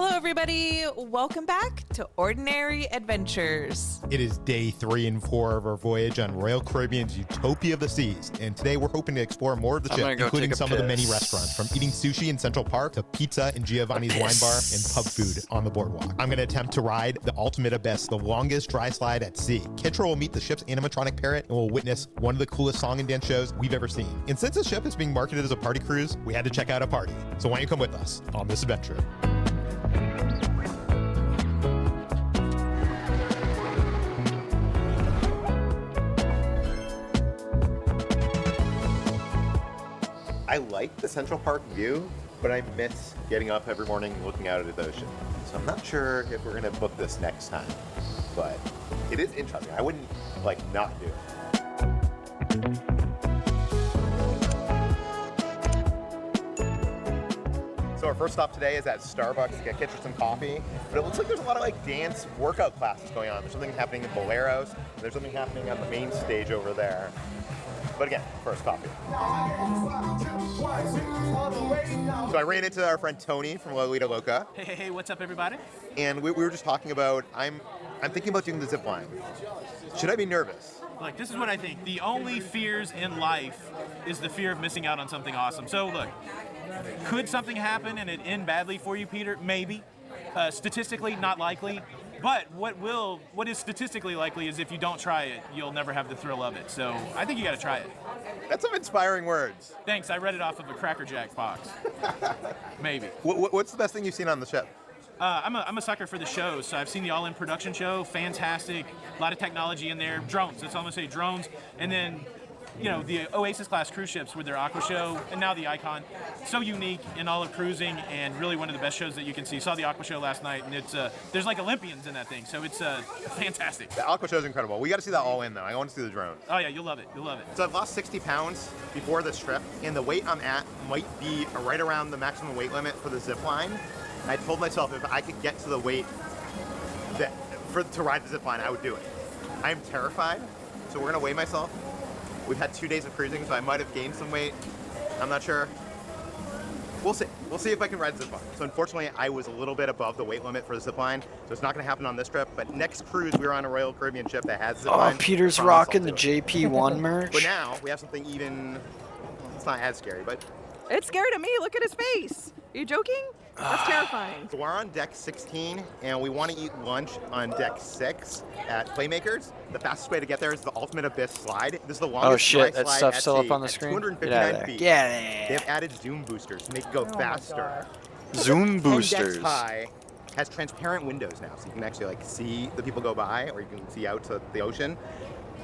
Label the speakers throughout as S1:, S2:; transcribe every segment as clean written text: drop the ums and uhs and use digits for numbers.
S1: Hello, everybody. Welcome back to Ordinary Adventures.
S2: It is day 3 and 4 of our voyage on Royal Caribbean's Utopia of the Seas, and today we're hoping to explore more of the ship, including some of the many restaurants, from eating sushi in Central Park to pizza in Giovanni's Wine Bar and pub food on the boardwalk. I'm going to attempt to ride the ultimate abyss, the longest dry slide at sea. Kitra will meet the ship's animatronic parrot, and we'll witness one of the coolest song and dance shows we've ever seen. And since the ship is being marketed as a party cruise, we had to check out a party. So why don't you come with us on this adventure? I like the Central Park view, but I miss getting up every morning and looking out at the ocean. So I'm not sure if we're gonna book this next time, but it is interesting. I wouldn't not do it. So our first stop today is at Starbucks to get Kitra some coffee, but it looks like there's a lot of dance workout classes going on. There's something happening in Boleros, and there's something happening on the main stage over there. But again, first coffee. So I ran into our friend Tony from Lolita Loca.
S3: Hey, what's up, everybody?
S2: And we were just talking about, I'm thinking about doing the zip line. Should I be nervous?
S3: Look, this is what I think. The only fears in life is the fear of missing out on something awesome. So look, could something happen and it end badly for you, Peter? Maybe. Statistically, not likely. But what is statistically likely is if you don't try it, you'll never have the thrill of it. So I think you got to try it.
S2: That's some inspiring words.
S3: Thanks. I read it off of a Cracker Jack box. Maybe.
S2: What's the best thing you've seen on the ship?
S3: I'm a sucker for the shows. So I've seen the All-In production show. Fantastic. A lot of technology in there. Drones. That's all I'm going to say. Drones. And then, the Oasis class cruise ships with their Aqua show, and now the Icon. So unique in all of cruising, and really one of the best shows that you can see. Saw the Aqua show last night, and it's there's Olympians in that thing, so it's fantastic.
S2: The Aqua show is incredible. We got to see that all in though. I want to see the drones.
S3: Oh yeah, you'll love it. You'll love it.
S2: So I've lost 60 pounds before this trip, and the weight I'm at might be right around the maximum weight limit for the zip line. And I told myself if I could get to the weight to ride the zip line, I would do it. I am terrified, so we're gonna weigh myself. We've had 2 days of cruising, so I might have gained some weight. I'm not sure. We'll see. We'll see if I can ride the zip line. So unfortunately, I was a little bit above the weight limit for the zip line, so it's not going to happen on this trip. But next cruise, we were on a Royal Caribbean ship that has zip line.
S4: Oh, Peter's rocking the JP1 merch.
S2: But now we have something even. It's not as scary, but
S1: It's scary to me. Look at his face. Are you joking? That's terrifying.
S2: so we're on deck 16, and we want to eat lunch on deck 6 at Playmakers. The fastest way to get there is the Ultimate Abyss slide. This is the longest
S4: Oh shit,
S2: dry
S4: that
S2: slide
S4: stuff's
S2: at
S4: still up
S2: sea
S4: on the
S2: at
S4: screen?
S2: 259 feet.
S4: Get out of
S2: They
S4: there.
S2: have added zoom boosters to make it go faster.
S4: Zoom
S2: 10
S4: boosters.
S2: decks high, has transparent windows now, so you can actually see the people go by, or you can see out to the ocean.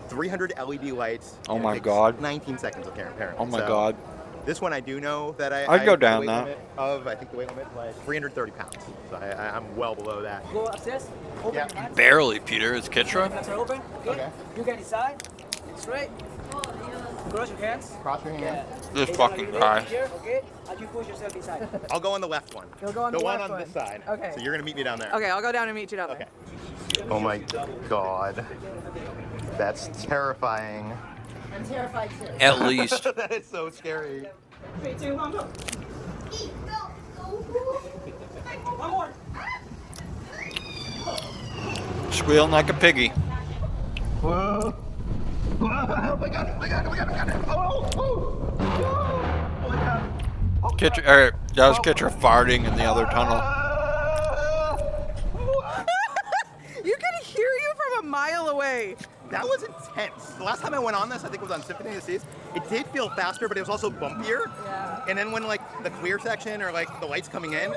S2: 300 LED lights.
S4: Oh
S2: and it
S4: my
S2: takes
S4: God.
S2: 19 seconds apparently.
S4: Oh my
S2: So
S4: God.
S2: This one I do know that
S4: I'd go down
S2: the weight
S4: that.
S2: limit of, I think the weight limit is like 330 pounds. So I'm well below that.
S5: Go upstairs. Open
S2: Yeah.
S5: your hands.
S4: Barely, Peter. It's Kitra.
S5: Hands are open.
S2: Okay.
S5: You get inside. Straight. Cross your hands.
S2: Cross your hand.
S4: This
S5: Okay,
S4: fucking
S5: now you
S4: guy.
S5: lay here, okay? And you push yourself inside.
S2: I'll go on the left one.
S1: You'll go on
S2: the
S1: the
S2: one
S1: left
S2: on
S1: one.
S2: this side.
S1: Okay.
S2: So you're gonna meet me down there.
S1: Okay, I'll go down and meet you down there.
S2: Okay. Oh my God. That's terrifying.
S5: I'm terrified too.
S4: At least.
S2: That is so scary.
S5: 3, 2, 1, go. One more.
S4: Squealing like a piggy.
S2: Whoa. Whoa. Oh my God. Oh my God. Oh my God. Oh my God. Oh. Oh. Oh my God. Oh,
S4: Kitra, that was Kitra farting in the other tunnel.
S1: You could hear you from a mile away.
S2: That was intense. The last time I went on this, I think it was on Symphony of the Seas. It did feel faster, but it was also bumpier.
S1: Yeah.
S2: And then when the clear section or the lights coming in,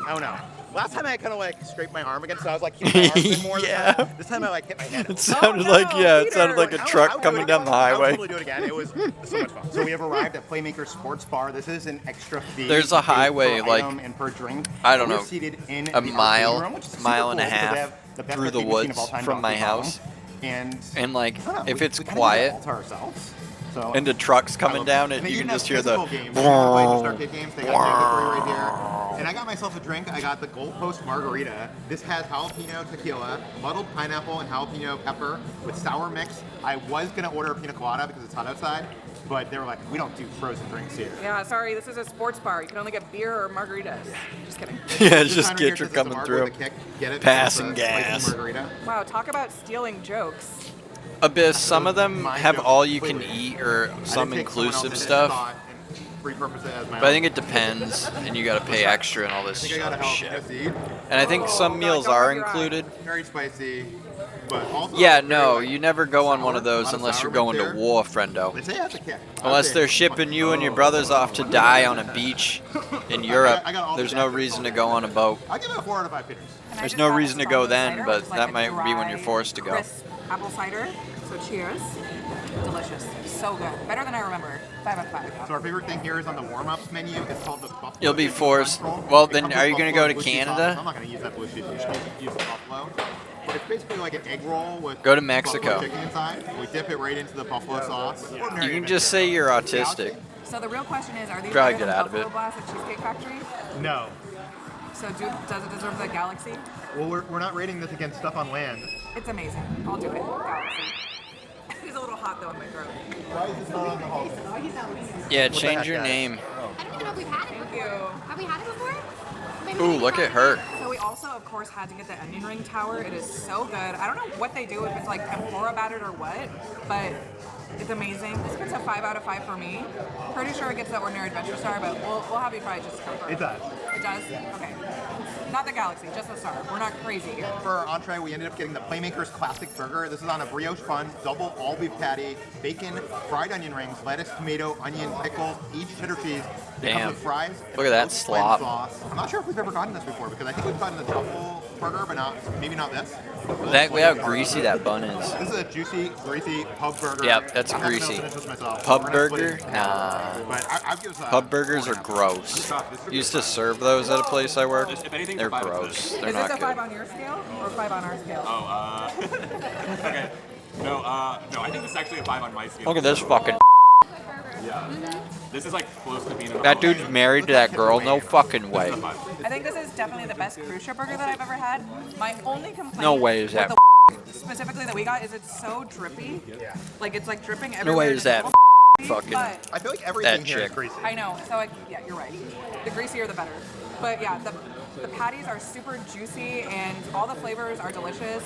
S2: I don't know. Last time I kind of scraped my arm against it. I was hitting my arm a bit more.
S4: Yeah.
S2: This time I hit my head.
S4: It sounded
S1: no,
S4: it sounded
S1: Peter.
S4: like a
S2: I
S4: truck
S2: would do
S4: coming
S2: it
S4: down the
S2: again. I would
S4: highway.
S2: totally do it again. It was so much fun. So we have arrived at Playmaker Sports Bar. This is an extra fee.
S4: There's a highway,
S2: per item and per drink.
S4: I don't
S2: We're
S4: know,
S2: seated in
S4: a
S2: the
S4: mile,
S2: arcade room, which is super
S4: mile and a
S2: cool because they
S4: half
S2: have the best
S4: through the
S2: arcade machine of
S4: woods
S2: all time,
S4: from my
S2: Donkey Kong.
S4: house.
S2: And
S4: And
S2: I don't know,
S4: if
S2: we
S4: it's
S2: kinda did it
S4: quiet,
S2: all to ourselves. So
S4: And the trucks coming
S2: I
S4: down,
S2: love
S4: and
S2: it.
S4: you
S2: And
S4: can
S2: they
S4: just
S2: even
S4: hear
S2: have
S4: the.
S2: physical games. You can play just arcade games. They got Gigglepickles right here. And I got myself a drink. I got the Gold Post Margarita. This has jalapeno tequila, muddled pineapple, and jalapeno pepper with sour mix. I was gonna order a pina colada because it's hot outside, but they were like, we don't do frozen drinks here.
S5: Yeah, sorry, this is a sports bar. You can only get beer or margaritas. Just kidding.
S4: Yeah, it's
S2: This
S4: just
S2: sign right here
S4: Kitra
S2: says it's a
S4: coming
S2: marg
S4: through.
S2: with a kick. Get it?
S4: Passing
S2: It's a spicy
S4: gas.
S2: Margarita.
S5: Wow, talk about stealing jokes.
S4: Abyss, some of them
S2: My
S4: have
S2: joke
S4: all you can
S2: completely.
S4: eat or
S2: I
S4: some
S2: didn't take someone
S4: inclusive
S2: else's
S4: stuff.
S2: thought and repurpose it as my
S4: But I
S2: own.
S4: think it depends, and you gotta pay extra and all
S2: I
S4: this
S2: think I got a
S4: shit.
S2: jalapeno seed.
S4: And I think some
S5: God,
S4: meals
S5: don't
S4: are
S5: rub your eye.
S4: included.
S2: Very spicy, but also
S4: Yeah,
S2: very,
S4: no,
S2: like,
S4: you never go on one
S2: sour.
S4: of
S2: A
S4: those
S2: lot of
S4: unless
S2: sour
S4: you're going
S2: mix
S4: to
S2: there.
S4: war, friendo.
S2: They say it has a kick.
S4: Unless they're shipping you and your brothers off to die on a beach in Europe,
S2: I got all
S4: there's
S2: the
S4: no
S2: jackets.
S4: reason to go on a boat.
S2: I'll give it a 4 out of 5 pitchers.
S5: And I
S4: There's
S5: just
S4: no
S5: got
S4: reason to
S5: this
S4: go
S5: apple
S4: then,
S5: cider,
S4: but
S5: which is like
S4: that
S5: a
S4: might be when you're
S5: dry,
S4: forced to go.
S5: Crisp apple cider. So cheers. Delicious. So good. Better than I remember. 5 out of 5.
S2: So our favorite thing here is on the warm-ups menu. It's called the Buffalo.
S4: You'll be
S2: Chicken
S4: forced-
S2: Crunch Roll.
S4: well,
S2: It
S4: then
S2: comes
S4: are
S2: with
S4: you gonna
S2: buffalo
S4: go to
S2: blue cheese
S4: Canada?
S2: sauce. I'm not going to use that blue cheese. I'm just going to use the buffalo. But it's basically like an egg roll with
S4: Go to Mexico.
S2: buffalo chicken inside. We dip it right into the buffalo sauce.
S4: You can just say you're autistic.
S5: So the real question is, are these
S4: Try
S5: better
S4: to
S5: than
S4: get out of
S5: Buffalo
S4: it.
S5: Blast at Cheesecake Factory?
S2: No.
S5: So does it deserve the Galaxy?
S2: Well, we're not rating this against stuff on land.
S5: It's amazing. I'll do it. Galaxy. It's a little hot though in my throat.
S2: Why is this not on the hall?
S4: Yeah,
S2: the
S4: change
S2: heck,
S4: your
S2: guys?
S4: name.
S6: I don't even know if we've had it
S5: Thank
S6: before.
S5: you.
S6: Have we had it before? Maybe
S4: Ooh,
S6: we
S4: look
S6: can
S4: at
S6: try
S4: her.
S6: it.
S5: So we also, of course, had to get the onion ring tower. It is so good. I don't know what they do, if it's like tempura battered or what, but it's amazing. This gets a 5 out of 5 for me. Pretty sure it gets the ordinary adventure star, but we'll have you try it just to confirm.
S2: It does.
S5: It does? Okay. Not the Galaxy, just the star. We're not crazy here.
S2: For our entree, we ended up getting the Playmakers Classic Burger. This is on a brioche bun, double all beef patty, bacon, fried onion rings, lettuce, tomato, onion, pickles, each cheddar cheese. It
S4: Damn.
S2: comes with fries. and
S4: Look at that
S2: roast lamb
S4: slop.
S2: Sauce. I'm not sure if we've ever gotten this before because I think we've gotten the truffle burger, but maybe not this.
S4: Look how greasy that bun is.
S2: This is a juicy, greasy pub burger.
S4: Yep, that's
S2: I'm not gonna
S4: greasy.
S2: finish this myself.
S4: Pub
S2: We're gonna split
S4: burger?
S2: it in half.
S4: Nah.
S2: But I'll give us a
S4: Pub burgers are
S2: 4.5.
S4: gross. Used to serve those at a place I worked.
S7: If anything,
S4: They're
S7: 5 out of
S4: gross.
S7: 10.
S4: They're
S5: Is this
S4: not
S5: a 5
S4: good.
S5: on your scale or 5 on our scale?
S7: Okay. No, I think this is actually a 5 on my scale.
S4: Look at this fucking.
S7: This is like close to being an
S4: That dude's married to that girl. No fucking way.
S7: This is a 5.
S5: I think this is definitely the best cruise ship burger that I've ever had. My only complaint
S4: No way is
S5: with
S4: that
S5: the specifically that we got is it's so drippy. Like it's like dripping
S4: No
S5: everywhere.
S4: way
S5: and
S4: is
S5: it's a
S4: that
S5: little
S4: fucking.
S5: but
S2: I feel like everything
S4: That
S2: here is
S4: chick.
S2: greasy.
S5: I know. So yeah, you're right. The greasier the better. But yeah, the patties are super juicy and all the flavors are delicious.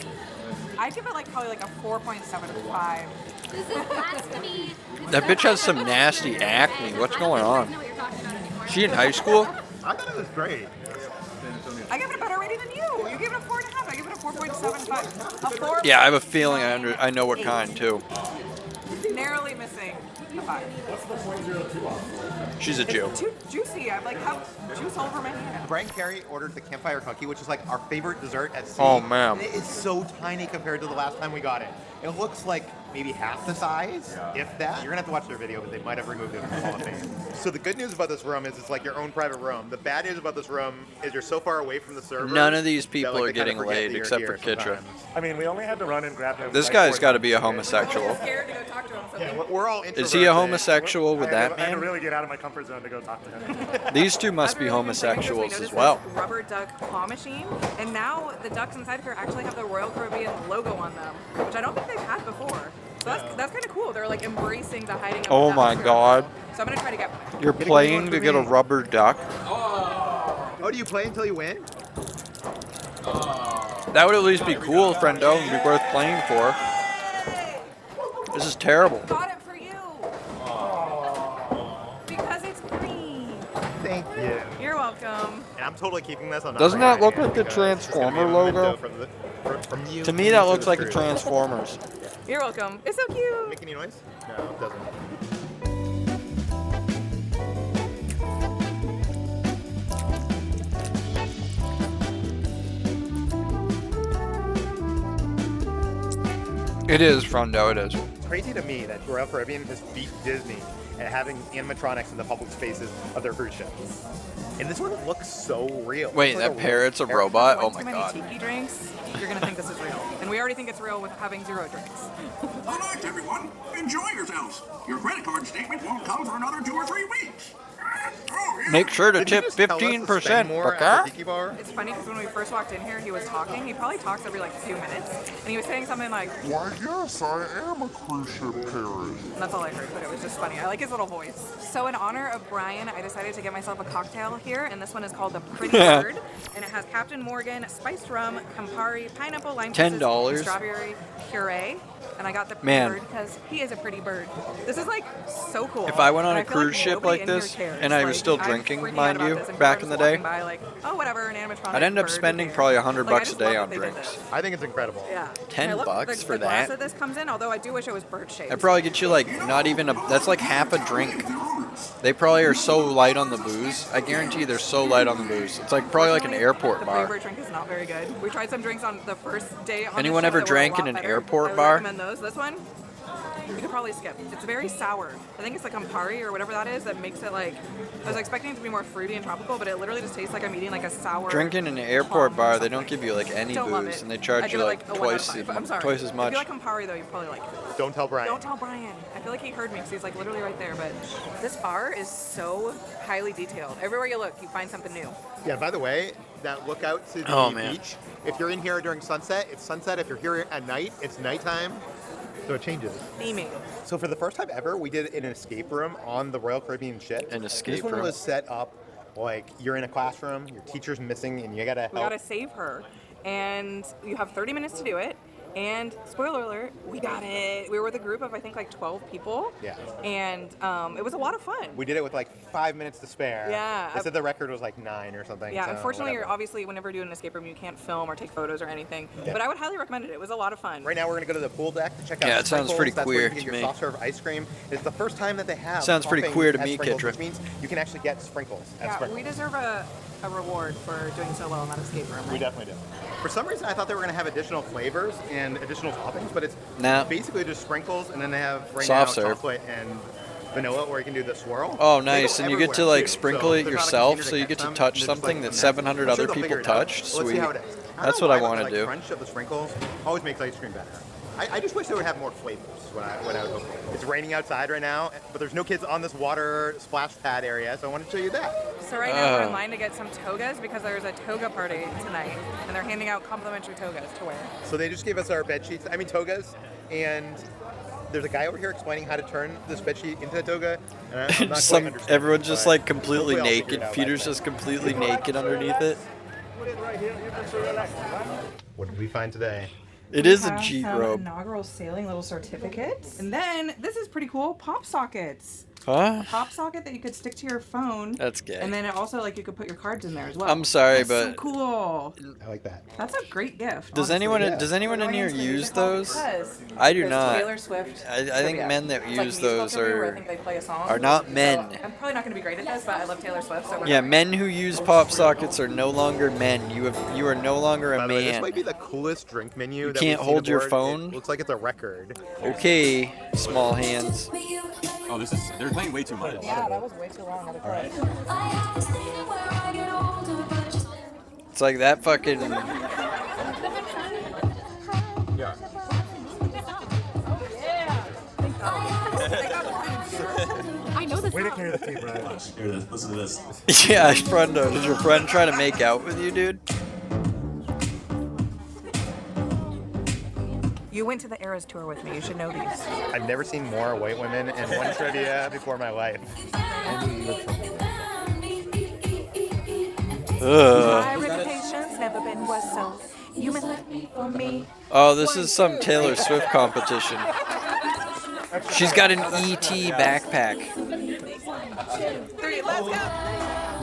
S5: I give it like probably like a 4.75.
S6: This is blasphemy.
S4: That bitch has some nasty acne. What's going on?
S6: I know what you're talking about anymore.
S4: She in high school?
S2: I thought it was great.
S5: I give it a better rating than you. You give it a 4.5. I give it a 4.75. A 4.
S4: Yeah, I have a feeling I know what kind too.
S5: Narrowly missing a 5.
S4: She's a Jew.
S5: It's too juicy. I'm like, how juice all over my hand.
S2: Brian Carey ordered the campfire cookie, which is like our favorite dessert at sea.
S4: Oh, man.
S2: It is so tiny compared to the last time we got it. It looks like maybe half the size, if that. You're gonna have to watch their video, but they might have removed it from the Hall of Fame. So the good news about this room is it's like your own private room. The bad news about this room is you're so far away from the server.
S4: None of these
S2: that,
S4: people
S2: like,
S4: are
S2: they kinda
S4: getting
S2: forget
S4: laid
S2: that you're
S4: except
S2: here
S4: for Kitra.
S2: sometimes.
S8: I mean, we only had to run and grab him.
S4: This
S8: like
S4: guy's
S8: 4
S4: got to be a
S8: times.
S4: homosexual.
S5: I'm scared to go talk to him. So
S2: Yeah, we're all
S4: Is he a
S2: introverted.
S4: homosexual with
S8: I had
S4: that
S8: to
S4: man?
S8: really get out of my comfort zone to go talk to him.
S4: These two must be
S5: Other than the
S4: homosexuals
S5: flamingos, we
S4: as
S5: noticed
S4: well.
S5: this Rubber duck claw machine, and now the ducks inside here actually have the Royal Caribbean logo on them, which I don't think they've had before. So that's kind of cool. They're like embracing the hiding of
S4: Oh
S5: the
S4: my
S5: ducks.
S4: God.
S5: So I'm gonna try to get one.
S4: You're playing to get a rubber duck?
S2: Oh, do you play until you win?
S4: That would at least be cool, friendo, and be worth playing for. This is terrible.
S5: Got it for you. Because it's green.
S2: Thank you.
S5: You're welcome.
S2: And I'm totally keeping this on.
S4: Doesn't that look like the Transformer logo?
S2: From you
S4: To me, that
S2: to
S4: looks
S2: the
S4: like a
S2: truth.
S4: Transformers.
S5: You're welcome. It's so cute.
S2: Make any noise? No, it doesn't.
S4: It is, friendo, it is.
S2: It's crazy to me that Royal Caribbean has beat Disney at having animatronics in the public spaces of their cruise ship. And this one looks so real.
S4: Wait,
S2: It's like
S4: that parrot's a
S2: parrot.
S4: robot? Oh
S5: Too
S4: my
S5: many
S4: god.
S5: tiki drinks, you're gonna think this is real. And we already think it's real with having 0 drinks.
S9: All right, everyone. Enjoy yourselves. Your credit card statement won't come for another 2 or 3 weeks. Oh, yeah.
S4: Make sure to
S2: Did you
S4: tip
S2: just tell us to
S4: 15%.
S2: spend more at
S4: Bucka.
S2: the tiki bar?
S5: It's funny because when we first walked in here, he was talking. He probably talks every like 2 minutes. And he was saying something like,
S10: Why, yes, I am a cruise ship parrot.
S5: and that's all I heard, but it was just funny. I like his little voice. So in honor of Brian, I decided to get myself a cocktail here, and this one is called the Pretty Bird. And it has Captain Morgan, spiced rum, Campari, pineapple, lime juices,
S4: $10.
S5: and strawberry puree. And I got the pretty
S4: Man.
S5: bird because he is a pretty bird. This is like so cool.
S4: If I went on
S5: And
S4: a
S5: I feel
S4: cruise ship
S5: nobody
S4: like
S5: in here
S4: this,
S5: cares.
S4: and I was
S5: Like,
S4: still
S5: I'm
S4: drinking,
S5: freaking out
S4: mind
S5: about
S4: you,
S5: this, and
S4: back
S5: people
S4: in
S5: are
S4: the
S5: just
S4: day,
S5: walking by like, oh, whatever, an animatronic
S4: I'd end up
S5: bird, who
S4: spending
S5: cares?
S4: probably $100
S5: Like, I
S4: a
S5: just
S4: day
S5: love
S4: on
S5: that they did
S4: drinks.
S5: this.
S2: I think it's incredible.
S5: Yeah.
S4: 10
S5: And I love
S4: bucks
S5: the
S4: for
S5: glass
S4: that?
S5: this comes in, although I do wish it was bird shaped.
S4: That probably get you like not even a. That's like half a drink. They probably are so light on the booze. I guarantee they're so light on the booze. It's like probably like an airport
S5: the
S4: bar.
S5: flavor drink is not very good. We tried some drinks on the first day on
S4: Anyone
S5: the show
S4: ever
S5: that were a
S4: drank in
S5: lot
S4: an
S5: better.
S4: airport
S5: I would
S4: bar?
S5: recommend those. This one, you could probably skip. It's very sour. I think it's the Campari or whatever that is that makes it like. I was expecting it to be more fruity and tropical, but it literally just tastes like I'm eating like a sour.
S4: Drinking in an airport
S5: plum or
S4: bar, they don't
S5: something.
S4: give you like any
S5: Don't love
S4: booze,
S5: it.
S4: and they
S5: I
S4: charge
S5: give
S4: you
S5: it,
S4: like
S5: a 1 out of
S4: twice
S5: 5. I'm sorry.
S4: twice as
S5: If
S4: much.
S5: you like Campari though, you probably like it.
S2: Don't tell Brian.
S5: Don't tell Brian. I feel like he heard me because he's like literally right there. But this bar is so highly detailed. Everywhere you look, you find something new.
S2: Yeah, by the way, that look out to the
S4: Oh, man.
S2: beach, if you're in here during sunset, it's sunset. If you're here at night, it's nighttime. So it changes.
S5: Theming.
S2: So for the first time ever, we did an escape room on the Royal Caribbean ship.
S4: An escape
S2: This one
S4: room.
S2: was set up like you're in a classroom, your teacher's missing, and you gotta help.
S5: We gotta save her, and you have 30 minutes to do it. And spoiler alert, we got it. We were with a group of I think like 12 people.
S2: Yeah.
S5: And it was a lot of fun.
S2: We did it with like 5 minutes to spare.
S5: Yeah.
S2: They said the record was like 9 or something.
S5: Yeah,
S2: so
S5: unfortunately,
S2: whatever.
S5: you're obviously whenever you do an escape room, you can't film or take photos or anything.
S2: Yeah.
S5: But I would highly recommend it. It was a lot of fun.
S2: Right now we're gonna go to the pool deck to check out.
S4: Yeah, it sounds
S2: Sprinkles.
S4: pretty
S2: That's where
S4: queer
S2: you can
S4: to
S2: get
S4: me.
S2: your soft serve ice cream. It's the first time that they have.
S4: Sounds pretty
S2: toppings
S4: queer to
S2: as
S4: me,
S2: sprinkles,
S4: Kitra.
S2: Which means you can actually get sprinkles at
S5: Yeah,
S2: Sprinkles.
S5: we deserve a reward for doing so well in that escape room.
S2: We
S5: Right?
S2: definitely do. For some reason, I thought they were going to have additional flavors and additional toppings, but it's
S4: No.
S2: basically just sprinkles, and then they have right
S4: Soft
S2: now
S4: serve.
S2: chocolate and vanilla, where you can do the swirl.
S4: Oh,
S2: They
S4: nice.
S2: go
S4: And you get to
S2: everywhere,
S4: like
S2: too.
S4: sprinkle
S2: So
S4: it
S2: there's not a
S4: yourself,
S2: container
S4: so you
S2: catch
S4: get to
S2: them,
S4: touch
S2: and they're just,
S4: something
S2: like,
S4: that
S2: in there.
S4: 700
S2: I'm sure
S4: other
S2: they'll
S4: people
S2: figure it out.
S4: touched.
S2: Let's see
S4: Sweet.
S2: how it is. I
S4: That's
S2: don't
S4: what
S2: know
S4: I
S2: why,
S4: wanna
S2: but,
S4: do.
S2: The crunch of the sprinkles always makes ice cream better. I just wish they would have more flavors. What I would hope. It's raining outside right now, but there's no kids on this water splash pad area, so I want to show you that.
S5: So right now we're in line to get some togas because there's a toga party tonight, and they're handing out complimentary togas to wear.
S2: So they just gave us our bed sheets, togas, and there's a guy over here explaining how to turn this bed sheet into a toga. And I'm not quite understanding,
S4: Everyone's just
S2: but
S4: like completely
S2: hopefully I'll figure
S4: naked.
S2: it out
S4: Peter's
S2: by
S4: just completely naked underneath it.
S2: What did we find today?
S4: It is a Jeep robe.
S5: Inaugural sailing little certificates. And then this is pretty cool. Pop sockets.
S4: Huh?
S5: Pop socket that you could stick to your phone.
S4: That's gay.
S5: And then it also like you could put your cards in there as well.
S4: I'm sorry,
S5: That's so
S4: but
S5: cool.
S2: I like that.
S5: That's a great gift.
S4: does
S5: honestly.
S4: anyone
S2: yeah.
S4: does anyone in here use those?
S5: Because
S4: I do
S5: there's
S4: not.
S5: Taylor Swift.
S4: I think
S5: trivia.
S4: men that
S5: Like
S4: use
S5: musical
S4: those
S5: trivia where I
S4: are
S5: think they play a song.
S4: are not
S5: So,
S4: men.
S5: I'm probably not going to be great at this, but I love Taylor Swift. So
S4: Yeah,
S5: whatever.
S4: men who use pop sockets are no longer men. You are no longer a
S2: By the way, this
S4: man.
S2: might be the coolest drink menu. that
S4: can't
S2: we've seen
S4: hold your
S2: aboard.
S4: phone?
S2: It looks like it's a record.
S4: Okay, small hands.
S7: Oh, they're playing way too much.
S5: Yeah, that was way too long. All right.
S4: It's like that fucking.
S7: Yeah.
S6: I know this
S8: Way to
S6: song.
S8: carry the team, Brian.
S7: Hear this. Listen to this.
S4: Yeah, friendo. Did your friend try to make out with you, dude?
S5: You went to the Eras tour with me. You should know these.
S2: I've never seen more white women in one trivia before in my life.
S4: Ugh.
S5: My reputation's never been worse, so you must live for me.
S4: Oh, this is some Taylor Swift competition. She's got an ET backpack.
S5: 3, let's go.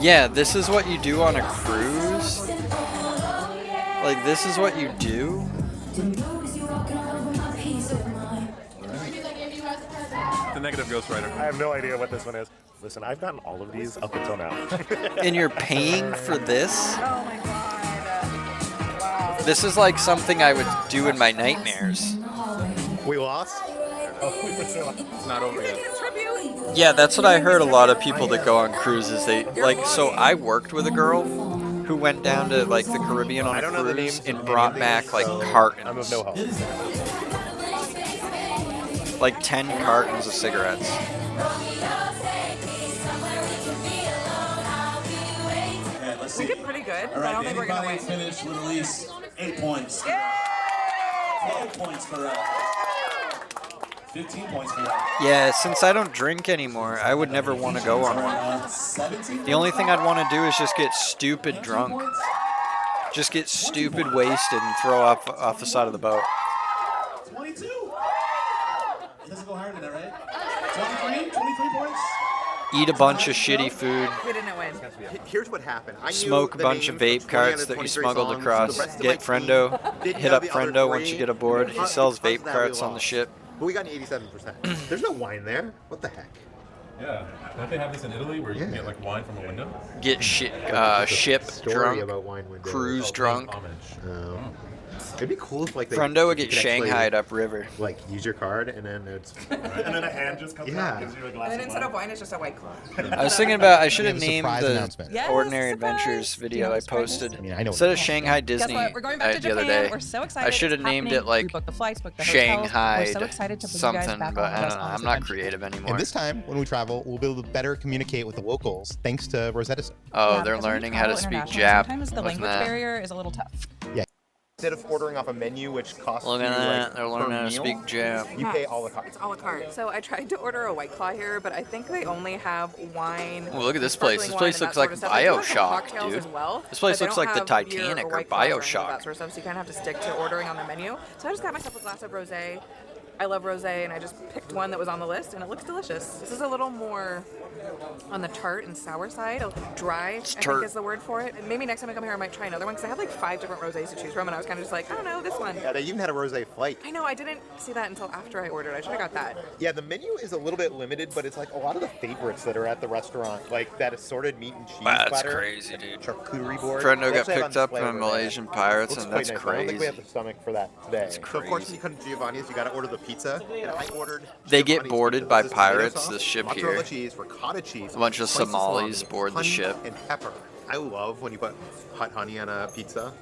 S4: Yeah, this is what you do on a cruise? Like, this is what you do?
S7: The negative Ghost Rider.
S8: I have no idea what this one is. Listen, I've gotten all of these up until now.
S4: And you're paying for this?
S5: Oh my god. Wow.
S4: This is like something I would do in my nightmares.
S2: We lost?
S7: It's not over yet.
S5: of you?
S4: Yeah, that's what I heard. A lot of people that go on cruises, they like. So I worked with a girl who went down to like the Caribbean on a cruise and brought back like cartons.
S8: I'm of no help.
S4: Like 10 cartons of cigarettes.
S5: We did pretty good, but I don't think we're gonna win.
S11: Finished with at least 8 points. 12 points for 15 points for
S4: Yeah, since I don't drink anymore, I would never want to go on one. The only thing I'd want to do is just get stupid drunk. Just get stupid wasted and throw up off the side of the boat.
S11: 22. It doesn't go higher than that, right? 23 points.
S4: Eat a bunch of shitty food.
S5: We didn't win.
S2: Here's what happened. I knew
S4: Smoke a
S2: the
S4: bunch of
S2: names
S4: vape
S2: of 20 out
S4: carts
S2: of
S4: that you
S2: 23
S4: smuggled
S2: songs.
S4: across.
S2: The rest of
S4: Get
S2: my team
S4: Friendo.
S2: didn't
S4: Hit
S2: know
S4: up
S2: the other
S4: Friendo once
S2: three.
S4: you get aboard. He
S2: Because
S4: sells
S2: of
S4: vape
S2: that,
S4: carts
S2: we
S4: on the
S2: lost.
S4: ship.
S2: But we got an 87%. There's no wine there. What the heck?
S12: Yeah. Don't they have this in Italy where you can get like wine from a window?
S4: Get ship
S2: Story
S4: drunk,
S2: about wine windows.
S4: cruise drunk.
S2: It'd be cool if like they
S4: Friendo would
S2: you
S4: get
S2: could actually,
S4: Shanghaied upriver.
S2: Like use your card and then it's
S8: And then a hand just comes out and gives you a glass
S5: And then
S8: of
S5: instead
S8: wine.
S5: of wine, it's just a white claw.
S4: I was thinking about I should
S13: We
S4: have
S13: have a
S4: named
S13: surprise
S4: the
S13: announcement.
S1: Yes,
S4: Ordinary
S1: surprise.
S4: Adventures video I posted.
S13: I mean, I know
S4: Instead
S13: what
S4: of Shanghai Disney
S1: Guess what? We're going back to
S4: the other
S1: Japan.
S4: day,
S1: We're so excited.
S4: I should have
S1: It's
S4: named
S1: happening.
S4: it like
S1: We booked the flights, booked the hotels.
S4: Shanghai
S1: We're so excited to bring you guys
S4: something,
S1: back
S4: but
S1: on with
S4: I
S1: us
S4: don't know.
S1: on
S4: I'm
S1: this
S4: not
S1: adventure.
S4: creative anymore.
S13: And this time, when we travel, we'll be able to better communicate with the locals thanks to Rosetta Stone.
S4: Oh,
S1: Yeah,
S4: they're
S1: because when you
S4: learning how to
S1: travel
S4: speak
S1: internationally,
S4: Jap.
S1: Sometimes the
S4: Look at
S1: language
S4: that.
S1: barrier is a little tough.
S2: instead of ordering off a menu which costs
S4: Look
S2: you
S4: at
S2: like
S4: that. They're
S2: per
S4: learning how to
S2: meal,
S4: speak Jap.
S2: you pay a la carte.
S5: It's a la carte. So I tried to order a White Claw here, but I think they only have wine.
S4: Oh, look at this place.
S5: sparkling
S4: This
S5: wine,
S4: place
S5: and
S4: looks
S5: that
S4: like
S5: sort of stuff. They do have some
S4: Bioshock,
S5: cocktails
S4: dude.
S5: as well,
S4: This place
S5: but they
S4: looks
S5: don't
S4: like the
S5: have beer
S4: Titanic or
S5: White Claws any of
S4: Bioshock.
S5: That sort of stuff, so you kind of have to stick to ordering on the menu. So I just got myself a glass of rosé. I love rosé, and I just picked one that was on the list, and it looks delicious. This is a little more on the tart and sour side. Dry, I think is the word for it. And maybe next time I come here, I might try another one, because I had like 5 different rosés to choose from, and I was kind of just like, I don't know, this one.
S2: Yeah, they even had a rosé flight.
S5: I know, I didn't see that until after I ordered. I should have got that.
S2: Yeah, the menu is a little bit limited, but it's like a lot of the favorites that are at the restaurant, like that assorted meat and cheese
S4: Wow, that's
S2: platter,
S4: crazy, dude.
S2: charcuterie board.
S4: Friendo
S2: They
S4: got
S2: actually have on
S4: picked up
S2: display
S4: by
S2: over there.
S4: Malaysian pirates,
S2: Looks
S4: and
S2: quite
S4: that's
S2: nice. I don't think we
S4: crazy.
S2: have the stomach for that today.
S4: That's
S2: So of course,
S4: crazy.
S2: when you come to Giovanni's, you got to order the pizza. And I ordered.
S4: They get
S2: Giovanni's
S4: boarded
S2: pizza.
S4: by
S2: This is tomato
S4: pirates,
S2: sauce,
S4: this ship
S2: mozzarella
S4: here.
S2: cheese, ricotta cheese,
S4: A bunch of
S2: spicy
S4: Somalis
S2: salami,
S4: board the
S2: honey,
S4: ship.
S2: and pepper. I love when you put hot honey on a pizza,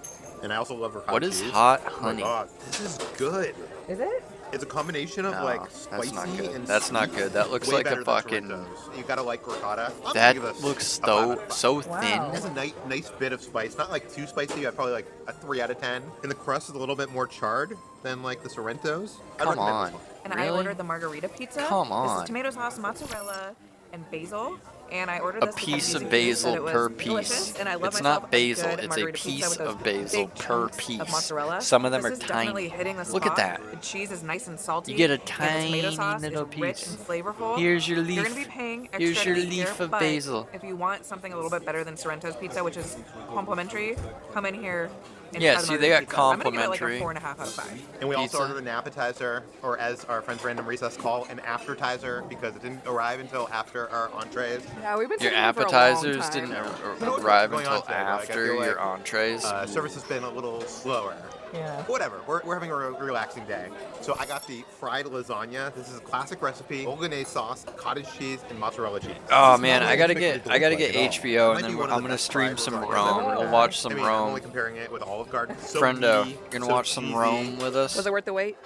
S2: and I also love ricotta
S4: What is
S2: cheese.
S4: hot
S2: Oh my
S4: honey?
S2: God, this is good.
S5: Is it?
S2: It's a combination of
S4: No,
S2: like
S4: that's
S2: spicy
S4: not good.
S2: and
S4: That's not
S2: sweet.
S4: good. That looks
S2: Way
S4: like a
S2: better than
S4: fucking-
S2: Toronto's. You gotta like ricotta. I'm
S4: That
S2: gonna give this
S4: looks
S2: a 5 out of 5.
S4: so
S5: Wow.
S4: thin.
S2: It has a nice bit of spice. Not like too spicy. I'd probably like a 3 out of 10. And the crust is a little bit more charred than like the Sorrento's. I'd
S4: Come
S2: recommend
S4: on.
S2: this one.
S5: And
S4: Really?
S5: I ordered the margarita pizza.
S4: Come
S5: This
S4: on.
S5: is tomato sauce, mozzarella, and basil. And I ordered
S4: A
S5: this because
S4: piece of
S5: using these, said
S4: basil
S5: it was
S4: per
S5: delicious,
S4: piece.
S5: And I love
S4: It's
S5: myself
S4: not
S5: a
S4: basil,
S5: good
S4: it's a
S5: margarita pizza
S4: piece
S5: with those
S4: of basil
S5: big
S4: per
S5: chunks
S4: piece.
S5: Of mozzarella.
S4: Some of them
S5: This
S4: are
S5: is definitely
S4: tiny.
S5: hitting the
S4: Look at
S5: spot.
S4: that.
S5: The cheese is nice and salty.
S4: You get a
S5: and the tomato
S4: tiny
S5: sauce
S4: little
S5: is rich
S4: piece.
S5: and flavorful.
S4: Here's your
S5: You're
S4: leaf.
S5: gonna be paying extra
S4: Here's your
S5: to eat
S4: leaf
S5: here,
S4: of
S5: but
S4: basil.
S5: If you want something a little bit better than Sorrento's pizza, which is complimentary, come in here. And
S4: Yeah,
S5: try the
S4: see, they
S5: margarita
S4: got
S5: pizza. I'm gonna give it
S4: complimentary.
S5: like a 4.5 out of 5.
S2: And we
S4: Pizza.
S2: also ordered an appetizer, or as our friends Random Recess call, an aftertizer, because it didn't arrive until after our entrees.
S5: Yeah, we've been
S4: Your
S5: sitting here for a long
S4: appetizers
S5: time.
S4: didn't
S2: You know what's
S4: arrive
S2: going
S4: until
S2: on today, like, I
S4: after
S2: feel
S4: your
S2: like,
S4: entrees.
S2: Service has been a little slower.
S5: Yeah.
S2: Whatever. We're having a relaxing day. So I got the fried lasagna. This is a classic recipe: bolognese sauce, cottage cheese, and mozzarella cheese.
S4: Oh
S2: This is
S4: man,
S2: not
S4: I
S2: what
S4: gotta
S2: expected it
S4: get
S2: to look like at all.
S4: HBO,
S2: Might
S4: and
S2: be
S4: then
S2: one of
S4: I'm
S2: the
S4: gonna
S2: best
S4: stream
S2: fried
S4: some
S2: lasagnas
S4: Rome.
S2: I've ever
S4: We'll
S2: had.
S4: watch some
S2: I mean, I'm
S4: Rome.
S2: only comparing it with Olive Garden. So
S4: Friendo,
S2: meaty,
S4: gonna
S2: so
S4: watch some
S2: cheesy.
S4: Rome with us.
S5: Was it worth the wait?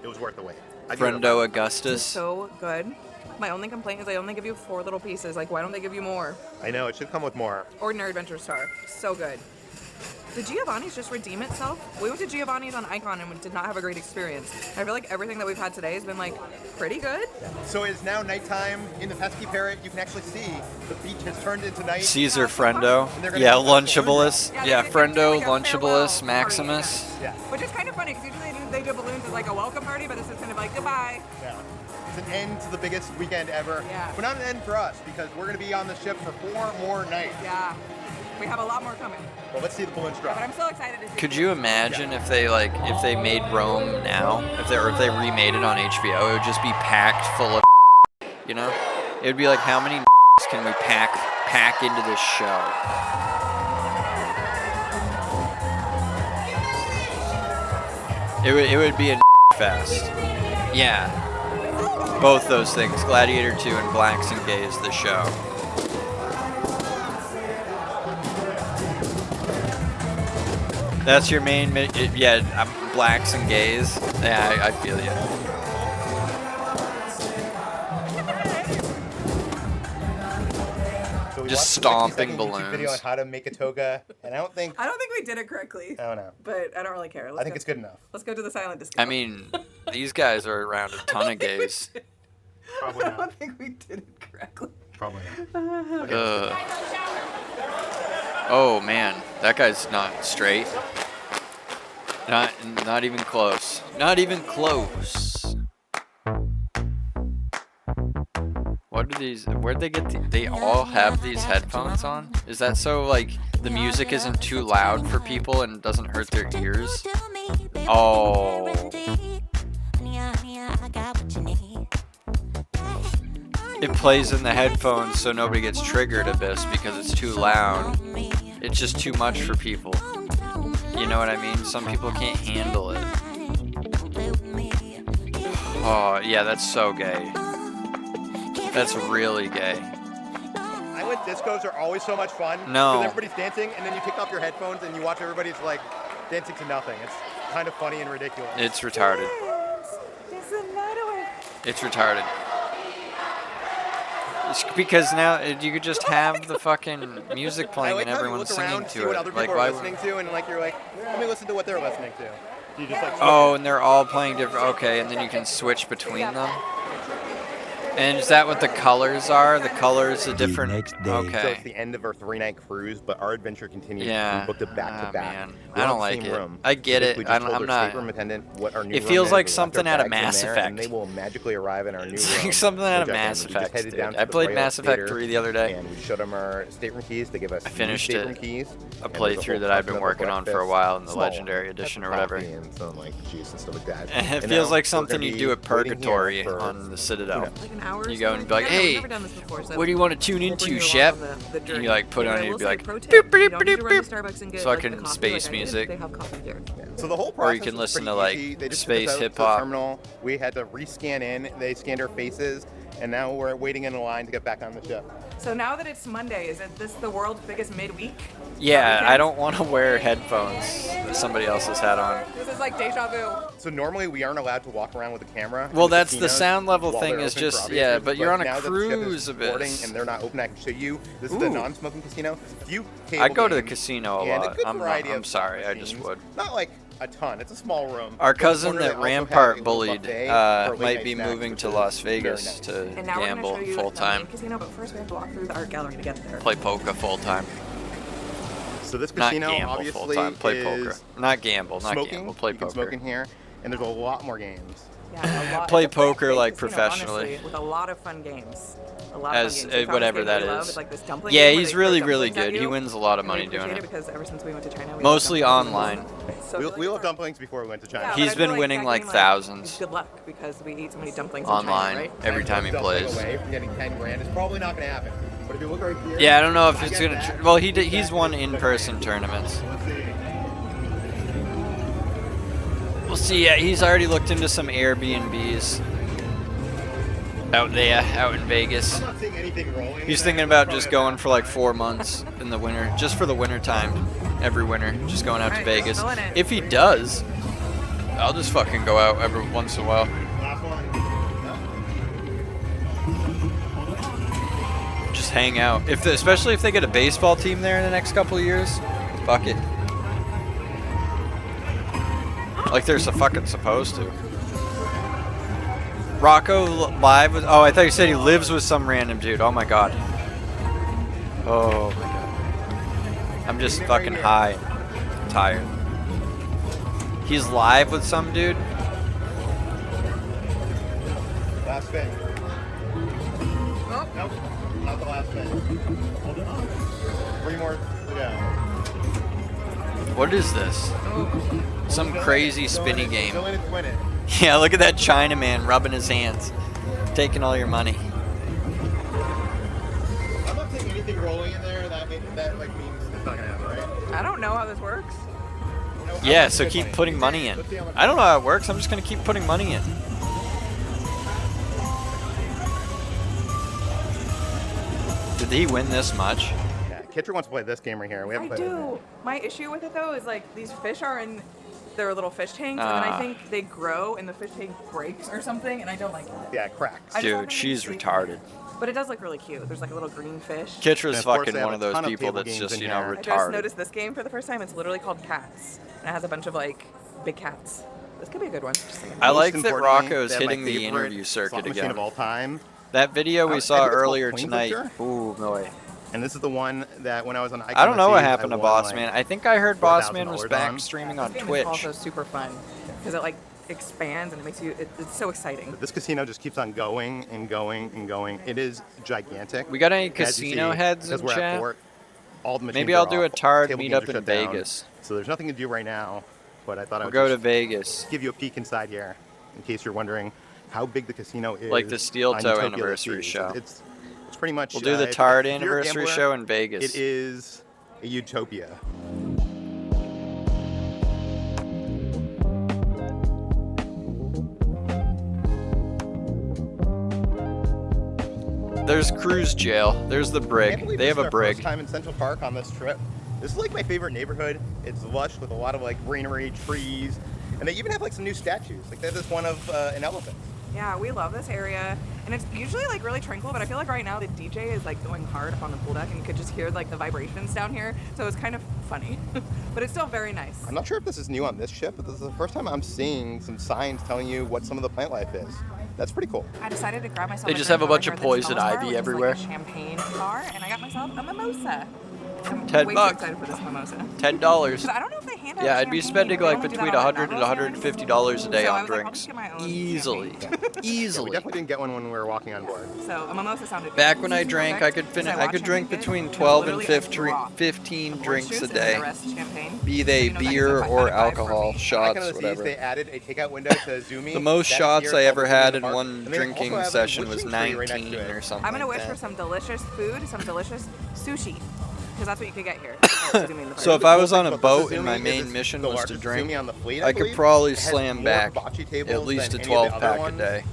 S2: It was worth the wait. I'd give it a
S4: Friendo
S2: 5.
S4: Augustus.
S5: So good. My only complaint is they only give you 4 little pieces. Like, why don't they give you more?
S2: I know, it should come with more.
S5: Ordinary Adventure Star. So good. Did Giovanni's just redeem itself? We went to Giovanni's on Icon and we did not have a great experience. I feel like everything that we've had today has been like pretty good.
S2: So it's now nighttime in the Pesky Parrot. You can actually see the beach has turned into night.
S4: Caesar Friendo.
S2: And they're gonna
S4: Yeah,
S2: have a festival.
S4: Lunchables.
S5: Yeah,
S4: Yeah,
S5: they did
S4: Friendo,
S5: like a
S4: Lunchables,
S5: farewell
S4: Maximus.
S5: party,
S2: Yeah.
S5: Which is kind of funny because usually they do balloons as like a welcome party, but this is kind of like goodbye.
S2: Yeah. It's an end to the biggest weekend ever.
S5: Yeah.
S2: But not an end for us, because we're going to be on the ship for 4 more nights.
S5: Yeah. We have a lot more coming.
S2: Well, let's see the balloons drop.
S5: But I'm so excited to see
S4: Could you imagine if they made Rome now, if they remade it on HBO, it would just be packed full of, you know? It would be like, how many can we pack into this show? It would be a fest. Yeah. Both those things, Gladiator 2 and Blacks and Gays, the show. That's your main, yeah, Blacks and Gays. Yeah, I feel you.
S2: So we
S4: Just
S2: watched a 60-second
S4: stomping
S2: YouTube
S4: balloons.
S2: video on how to make a toga, and I don't think
S5: we did it correctly.
S2: I don't know.
S5: But I don't really care.
S2: I think it's good enough.
S5: Let's go to the silent disco.
S4: I mean, these guys are around a ton of gays.
S2: Probably
S5: I
S2: not.
S5: don't think we did it correctly.
S2: Probably not.
S4: Oh man, that guy's not straight. Not even close. Not even close. What are these? Where'd they get they all have these headphones on? Is that so like the music isn't too loud for people and doesn't hurt their ears? Oh. It plays in the headphones so nobody gets triggered Abyss because it's too loud. It's just too much for people. You know what I mean? Some people can't handle it. Oh, yeah, that's so gay. That's really gay.
S2: Silent discos are always so much fun.
S4: No.
S2: Because everybody's dancing, and then you take off your headphones and you watch everybody's like dancing to nothing. It's kind of funny and ridiculous.
S4: It's retarded. It's retarded. It's because now you could just have the fucking music playing
S2: I like
S4: and
S2: how you
S4: everyone's
S2: look
S4: singing
S2: around, see
S4: to
S2: what
S4: it.
S2: other
S4: Like,
S2: people are
S4: why?
S2: listening to, and like you're like, let me listen to what they're listening to. You just like.
S4: Oh, and they're all playing different. Okay, and then you can switch between them. And is that what the colors are? The colors are different. Okay.
S2: So it's the end of our 3-night cruise, but our adventure continues.
S4: Yeah.
S2: We booked it back to back.
S4: Man.
S2: We're
S4: I
S2: on
S4: don't
S2: the
S4: like
S2: same
S4: it.
S2: room.
S4: I get it.
S2: We just told
S4: I'm
S2: our
S4: not.
S2: stateroom attendant what our new
S4: It
S2: room
S4: feels
S2: is.
S4: like
S2: We left
S4: something
S2: our
S4: out of
S2: bags in
S4: Mass
S2: there,
S4: Effect.
S2: And they will magically arrive in our new
S4: It's
S2: room.
S4: like something out of
S2: which I
S4: Mass
S2: think we just
S4: Effect,
S2: headed
S4: dude.
S2: down to
S4: I
S2: the
S4: played
S2: Royal
S4: Mass Effect
S2: Theater,
S4: 3 the other day.
S2: And we showed them our stateroom keys. They give us
S4: I finished
S2: new stateroom
S4: it.
S2: keys.
S4: A
S2: and there's
S4: playthrough
S2: whole
S4: that I've been
S2: continental
S4: working on for a
S2: breakfast,
S4: while in the
S2: small
S4: Legendary
S2: one,
S4: Edition or
S2: coffee
S4: whatever.
S2: And some like juice and stuff like that.
S4: It
S2: And
S4: feels
S2: now
S4: like
S2: we're
S4: something
S2: gonna
S4: you
S2: be
S4: do at
S2: waiting here
S4: Purgatory
S2: for,
S4: on the Citadel.
S5: Like an hour or
S4: You go and be like,
S5: something? Yeah, we've
S4: hey,
S5: never done this before, so
S4: what do you want to tune
S5: we'll
S4: into,
S5: bring you
S4: Shep?
S5: along on the
S4: And
S5: journey.
S4: you like put it
S5: And
S4: on
S5: I
S4: and
S5: will
S4: you'd be
S5: say,
S4: like,
S5: pro tip,
S4: boop,
S5: you
S4: boop,
S5: don't need to
S4: boop,
S5: run to
S4: boop.
S5: Starbucks and get,
S4: So I
S5: like, the
S4: can
S5: coffee
S4: space
S5: like I did.
S4: music.
S5: They have coffee here.
S2: So the whole
S4: Or
S2: process
S4: you can
S2: was
S4: listen
S2: pretty
S4: to like
S2: easy. They just took
S4: space
S2: us out
S4: hip
S2: to the
S4: hop.
S2: terminal. We had to rescan in. They scanned our faces, and now we're waiting in a line to get back on the ship.
S5: So now that it's Monday, is it this the world's biggest midweek?
S4: Yeah, I don't want to wear headphones that somebody else has had on.
S5: This is like deja vu.
S2: So normally we aren't allowed to walk around with a camera.
S4: Well,
S2: in the
S4: that's the
S2: casinos
S4: sound level
S2: while
S4: thing
S2: they're
S4: is
S2: open for
S4: just,
S2: obvious
S4: yeah,
S2: reasons,
S4: but you're on a
S2: now that the ship is
S4: cruise,
S2: boarding
S4: Abyss.
S2: and they're not open, I can show you. This is
S4: Ooh.
S2: the non-smoking casino. Few table
S4: I go to the
S2: games
S4: casino a
S2: and
S4: lot.
S2: good
S4: I'm
S2: variety
S4: I'm
S2: of
S4: sorry, I
S2: machines.
S4: just would.
S2: Not like a ton. It's a small room.
S4: Our
S2: But in the
S4: cousin
S2: corner, they
S4: that
S2: also have a
S4: Rampart
S2: little
S4: bullied
S2: buffet for late
S4: might
S2: night
S4: be
S2: snacks,
S4: moving
S2: which
S4: to
S2: is
S4: Las
S2: very
S4: Vegas
S2: nice.
S4: to
S5: And now
S4: gamble
S5: we're gonna show you
S4: full
S5: the
S4: time.
S5: casino, but first we have to walk through the art gallery to get there.
S4: Play poker full time.
S2: So this
S4: Not
S2: casino
S4: gamble
S2: obviously
S4: full time. Play
S2: is
S4: poker. Not gamble. Not
S2: smoking.
S4: gamble. Play
S2: You can
S4: poker.
S2: smoke in here, and there's a lot more games.
S5: Yeah, a lot.
S4: Play
S5: It's a big,
S4: poker
S5: big
S4: like
S5: casino,
S4: professionally.
S5: honestly, with a lot of fun games. A lot
S4: As
S5: of fun games. We found this
S4: whatever
S5: game
S4: that
S5: we love.
S4: is.
S5: It's like this dumpling
S4: Yeah,
S5: game where
S4: he's
S5: they throw
S4: really
S5: dumplings at
S4: good. He
S5: you,
S4: wins a lot of
S5: and
S4: money
S5: we
S4: doing
S5: appreciate
S4: it.
S5: because ever since we went to China, we
S4: Mostly
S5: had dumplings.
S4: online.
S5: So
S2: We love dumplings before we went to China.
S5: Yeah,
S4: He's
S5: but I feel
S4: been
S5: like
S4: winning
S5: that
S4: like
S5: game,
S4: thousands.
S5: Good luck because we eat so many dumplings
S4: Online,
S5: in China, right?
S4: every time he plays.
S2: Away from getting 10 grand. It's probably not going to happen. But if you look right here,
S4: Yeah, I don't know if it's
S2: get
S4: gonna.
S2: that.
S4: Well, he's won in-person tournaments. We'll see. Yeah, he's already looked into some Airbnbs out there, out in Vegas.
S2: I'm not seeing anything rolling.
S4: He's thinking about just going for like 4 months in the winter, just for the winter time, every winter, just going out to Vegas. If he does, I'll just fucking go out every once in a while.
S2: Last one.
S4: Just hang out. Especially if they get a baseball team there in the next couple of years, fuck it. Like they're so fucking supposed to. Rocco live with. Oh, I thought you said he lives with some random dude. Oh my god. Oh my god. I'm just fucking high. I'm tired. He's live with some dude.
S2: Last spin. Nope. Not the last spin. Hold on. 3 more to go.
S4: What is this? Some crazy spinny game.
S2: Fill in and twin it.
S4: Yeah, look at that Chinaman rubbing his hands, taking all your money.
S2: I'm not seeing anything rolling in there. That means it's not going to happen, right?
S5: I don't know how this works.
S4: Yeah, so keep putting money in. I don't know how it works. I'm just gonna keep putting money in. Did he win this much?
S2: Yeah, Kitra wants to play this game right here. We haven't
S5: I
S2: played it yet.
S5: do. My issue with it though is like these fish are in their little fish tanks, and then I think they grow and the fish tank breaks or something, and I don't like it.
S2: Yeah, it cracks.
S4: Dude, she's retarded.
S5: But it does look really cute. There's like a little green fish.
S4: Kitra's fucking one of those people that's just, you know,
S5: I just
S4: retarded.
S5: noticed this game for the first time. It's literally called Cats, and it has a bunch of like big cats. This could be a good one. Just saying.
S4: I like
S2: Most
S4: that
S2: importantly,
S4: Rocco's
S2: they're my
S4: hitting the
S2: favorite
S4: interview circuit
S2: slot machine
S4: again.
S2: of all time.
S4: That video we
S2: I
S4: saw
S2: think it's called
S4: earlier
S2: Coin
S4: tonight.
S2: Flipper.
S4: Ooh, boy.
S2: And this is the one that when I was on
S4: I don't know what
S2: Icon
S4: happened to
S2: Overseas, I won,
S4: Boss
S2: like,
S4: Man. I think I heard Boss Man was
S2: $4,000
S4: back
S2: on.
S4: streaming on
S5: This game
S4: Twitch.
S5: is also super fun because it like expands and it makes you. It's so exciting.
S2: This casino just keeps on going and going and going. It is gigantic.
S4: We got any
S2: As you
S4: casino
S2: see,
S4: heads
S2: because
S4: in
S2: we're at
S4: chat?
S2: Fort, all the machines
S4: Maybe I'll
S2: are
S4: do a
S2: off.
S4: Tard
S2: Table
S4: meetup
S2: games are
S4: in
S2: shut down.
S4: Vegas.
S2: So there's nothing to do right now, but I thought I
S4: We'll
S2: would
S4: go to
S2: just
S4: Vegas.
S2: give you a peek inside here, in case you're wondering how big the casino is.
S4: Like the Steel
S2: on
S4: Toe
S2: Utopia
S4: anniversary
S2: Seas.
S4: show.
S2: It's pretty much.
S4: We'll do the
S2: if
S4: Tard
S2: you're a
S4: anniversary
S2: gambler,
S4: show in Vegas.
S2: It is a utopia.
S4: There's Cruise Jail. There's the
S2: I can't
S4: brig.
S2: believe
S4: They
S2: this
S4: have
S2: is
S4: a
S2: our
S4: brig.
S2: First time in Central Park on this trip. This is like my favorite neighborhood. It's lush with a lot of like greenery, trees, and they even have like some new statues. Like they have this one of an elephant.
S5: Yeah, we love this area, and it's usually like really tranquil. But I feel like right now the DJ is like going hard up on the pool deck, and you could just hear like the vibrations down here. So it's kind of funny, but it's still very nice.
S2: I'm not sure if this is new on this ship, but this is the first time I'm seeing some signs telling you what some of the plant life is. That's pretty cool.
S5: I decided to grab myself.
S4: They
S5: a
S4: just
S5: drink
S4: have a
S5: over
S4: bunch
S5: here
S4: of
S5: at the
S4: poison
S5: Mimosa bar,
S4: ivy
S5: which is,
S4: everywhere.
S5: Like a champagne bar, and I got myself a mimosa. I'm
S4: $10
S5: way too excited for this mimosa.
S4: $10.
S5: 'Cause I don't know if they hand out
S4: Yeah, I'd be
S5: champagne.
S4: spending
S5: They
S4: like
S5: only do that
S4: between
S5: on, like,
S4: $100 and
S5: Admiral's Island.
S4: $150 a day
S5: So I
S4: on
S5: was like, I'll
S4: drinks.
S5: just get my own
S4: Easily.
S2: Yeah, we
S4: Easily.
S2: definitely didn't get one when we were walking on board.
S5: So a mimosa sounded good.
S4: Back when I
S5: This is
S4: drank, I
S5: perfect
S4: could
S5: because
S4: finish. I
S5: watch
S4: could
S5: him
S4: drink
S5: drink it.
S4: between
S5: It's
S4: 12 and
S5: literally a drop
S4: 15
S5: of
S4: drinks
S5: orange
S4: a
S5: juice and then
S4: day,
S5: the rest champagne.
S4: be they
S5: So you know,
S4: beer
S5: that's like
S4: or
S5: 5 out of 5 for
S4: alcohol,
S5: me.
S4: shots,
S2: Icon of the Seas,
S4: whatever.
S2: they added a takeout window to Zumi.
S4: The most
S2: That's
S4: shots
S2: here
S4: I
S2: called
S4: ever
S2: the
S4: had
S2: Zumi
S4: in
S2: Park.
S4: one
S2: And they
S4: drinking
S2: also have a
S4: session was
S2: witching tree right next
S4: 19
S2: to it.
S4: or something
S5: I'm gonna
S4: like
S5: wish for
S4: that.
S5: some delicious food, some delicious sushi, because that's what you could get here. at Zumi in the
S4: So
S5: park.
S4: if I was on a
S2: But
S4: boat
S2: the
S4: and my
S2: Zumi
S4: main
S2: is
S4: mission
S2: the
S4: was to
S2: largest
S4: drink,
S2: Zumi on the fleet,
S4: I could
S2: believe.
S4: probably
S2: It has
S4: slam
S2: more
S4: back
S2: hibachi tables
S4: at least a
S2: than any of the
S4: 12
S2: other
S4: pack a
S2: ones.
S4: day.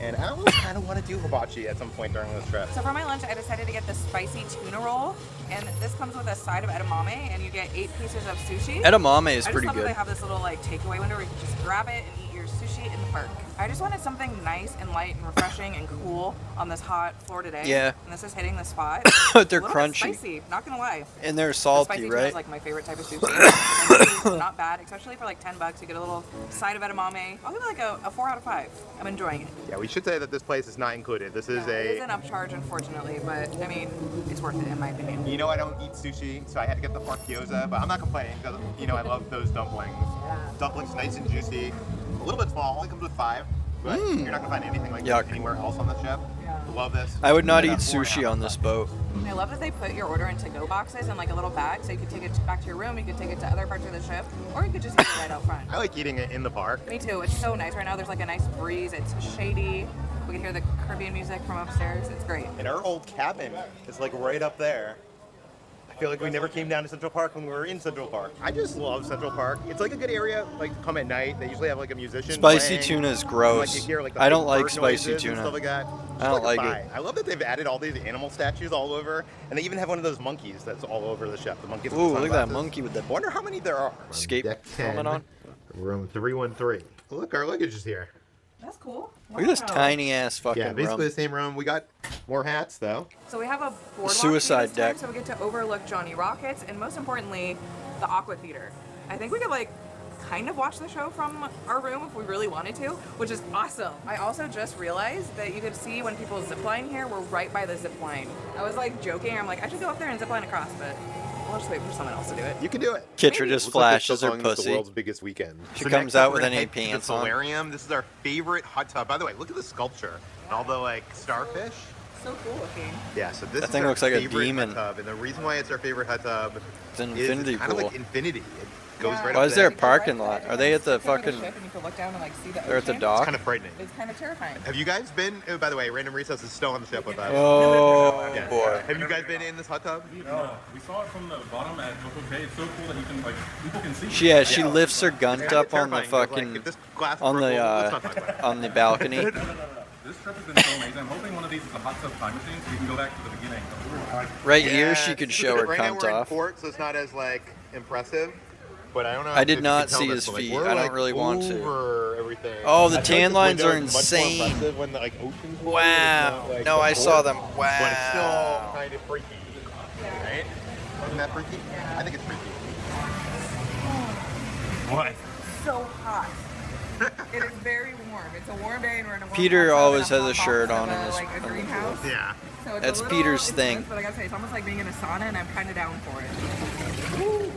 S2: And I almost kind of want to do hibachi at some point during this trip.
S5: So for my lunch, I decided to get the spicy tuna roll, and this comes with a side of edamame, and you get 8 pieces of sushi.
S4: Edamame is
S5: I
S4: pretty
S5: just love that
S4: good.
S5: they have this little like takeaway window where you can just grab it and eat your sushi in the park. I just wanted something nice and light and refreshing and cool on this hot Florida day.
S4: Yeah.
S5: And this is hitting the spot.
S4: But they're
S5: A little bit
S4: crunchy.
S5: spicy, not gonna lie.
S4: And they're
S5: The
S4: salty,
S5: spicy tuna
S4: right?
S5: is like my favorite type of sushi. And this is not bad, especially for like $10. You get a little side of edamame. I'll give it like a 4 out of 5. I'm enjoying it.
S2: Yeah, we should say that this place is not included. This is
S5: It is
S2: a.
S5: an upcharge, unfortunately, but I mean, it's worth it in my opinion.
S2: You know, I don't eat sushi, so I had to get the pork gyoza, but I'm not complaining because, you know, I love those dumplings. Dumplings nice and juicy. A little bit small, only comes with 5, but you're not going to find anything like
S4: Yuck.
S2: this anywhere else on the ship. Love this.
S4: I would not
S2: And
S4: eat
S2: a 4.5
S4: sushi on this boat.
S5: I love that they put your order in to-go boxes in like a little bag, so you could take it back to your room, you could take it to other parts of the ship, or you could just eat it right out front.
S2: I like eating it in the park.
S5: Me too. It's so nice right now. There's like a nice breeze. It's shady. We can hear the Caribbean music from upstairs. It's great.
S2: And our old cabin is like right up there. I feel like we never came down to Central Park when we were in Central Park. I just love Central Park. It's like a good area, like to come at night. They usually have like a musician.
S4: Spicy
S2: playing,
S4: tuna is
S2: and,
S4: gross.
S2: like, you hear, like, the
S4: I don't
S2: big
S4: like
S2: bird
S4: spicy
S2: noises
S4: tuna.
S2: and stuff like that.
S4: I don't
S2: Just
S4: like
S2: a
S4: it.
S2: vibe. I love that they've added all these animal statues all over, and they even have one of those monkeys that's all over the ship. The monkey. with
S4: Ooh,
S2: the
S4: look at that
S2: sunglasses.
S4: monkey with the
S2: I wonder how many there are.
S4: escape
S2: Deck 10,
S4: helmet on.
S2: room 313. Look, our luggage is here.
S5: That's cool.
S4: Look at this
S5: Wow.
S4: tiny ass fucking
S2: Yeah, basically
S4: room.
S2: the same room. We got more hats though.
S5: So we have a boardwalk
S4: suicide
S5: view this time,
S4: deck.
S5: so we get to overlook Johnny Rockets, and most importantly, the Aqua Theater. I think we could like kind of watch the show from our room if we really wanted to, which is awesome. I also just realized that you could see when people zip line here, we're right by the zip line. I was like joking, I'm like, I should go up there and zip line across, but I'll just wait for someone else to do it.
S2: You can do it.
S4: Kitra just flashes her
S2: The
S4: pussy.
S2: world's biggest weekend.
S4: She
S2: So
S4: comes
S2: next up,
S4: out
S2: we're
S4: with
S2: gonna
S4: any
S2: head to the
S4: pants on.
S2: solarium. This is our favorite hot tub. By the way, look at the sculpture and all the like starfish.
S5: So cool looking.
S2: Yeah, so this
S4: That
S2: is
S4: thing
S2: our
S4: looks like a
S2: favorite
S4: demon.
S2: hot tub, and the reason why it's our favorite hot tub
S4: It's an
S2: is
S4: infinity
S2: it's kind of
S4: pool.
S2: like infinity. It goes right
S4: Why
S2: up
S4: is there a
S2: there.
S4: parking lot? Are they at the fucking?
S5: And you can look down and like see the
S4: They're at the
S5: ocean.
S4: dock.
S2: It's kind of frightening.
S5: It's kind of terrifying.
S2: Have you guys been? Oh, by the way, Random Recess is still on the ship with us.
S4: Oh
S2: Yeah.
S4: boy.
S2: Have you guys been in this hot tub?
S12: No, we saw it from the bottom at Coco Cay. It's so cool that you can like people can see.
S4: She lifts her gun
S2: It's
S4: up
S2: kinda
S4: on the
S2: terrifying, 'cause, like,
S4: fucking
S2: if this glass
S4: on
S2: broke,
S4: the
S2: let's not talk about it.
S4: on the balcony.
S12: This trip has been so amazing. I'm hoping one of case, it's a hot tub time machine, so you can go back to the beginning.
S4: Right here, she could show her
S2: right now
S4: cunt
S2: we're in
S4: off.
S2: court, so it's not as like impressive. But I don't know.
S4: I did
S2: if
S4: not
S2: you can tell
S4: see
S2: this,
S4: his
S2: but, like,
S4: feet.
S2: we're,
S4: I don't
S2: like,
S4: really want to.
S2: over everything.
S4: Oh, the
S2: I feel
S4: tan
S2: like
S4: lines
S2: the
S4: are
S2: window is much more
S4: insane.
S2: impressive when the like ocean's blue,
S4: Wow.
S2: it's not, like,
S4: No, I
S2: the
S4: saw
S2: port,
S4: them. Wow.
S2: But it's still kind of freaky, right? Isn't that freaky? I think it's freaky. What?
S5: So hot. It is very warm. It's a warm day and we're in a warm
S4: Peter
S5: hot tub
S4: always
S5: in a
S4: has a
S5: hot
S4: shirt
S5: box
S4: on
S5: of
S4: in
S5: a,
S4: his
S5: like a greenhouse.
S2: Yeah.
S5: So it's
S4: That's
S5: a little
S4: Peter's
S5: intense,
S4: thing.
S5: But I gotta say, it's almost like being in a sauna, and I'm kind of down for it.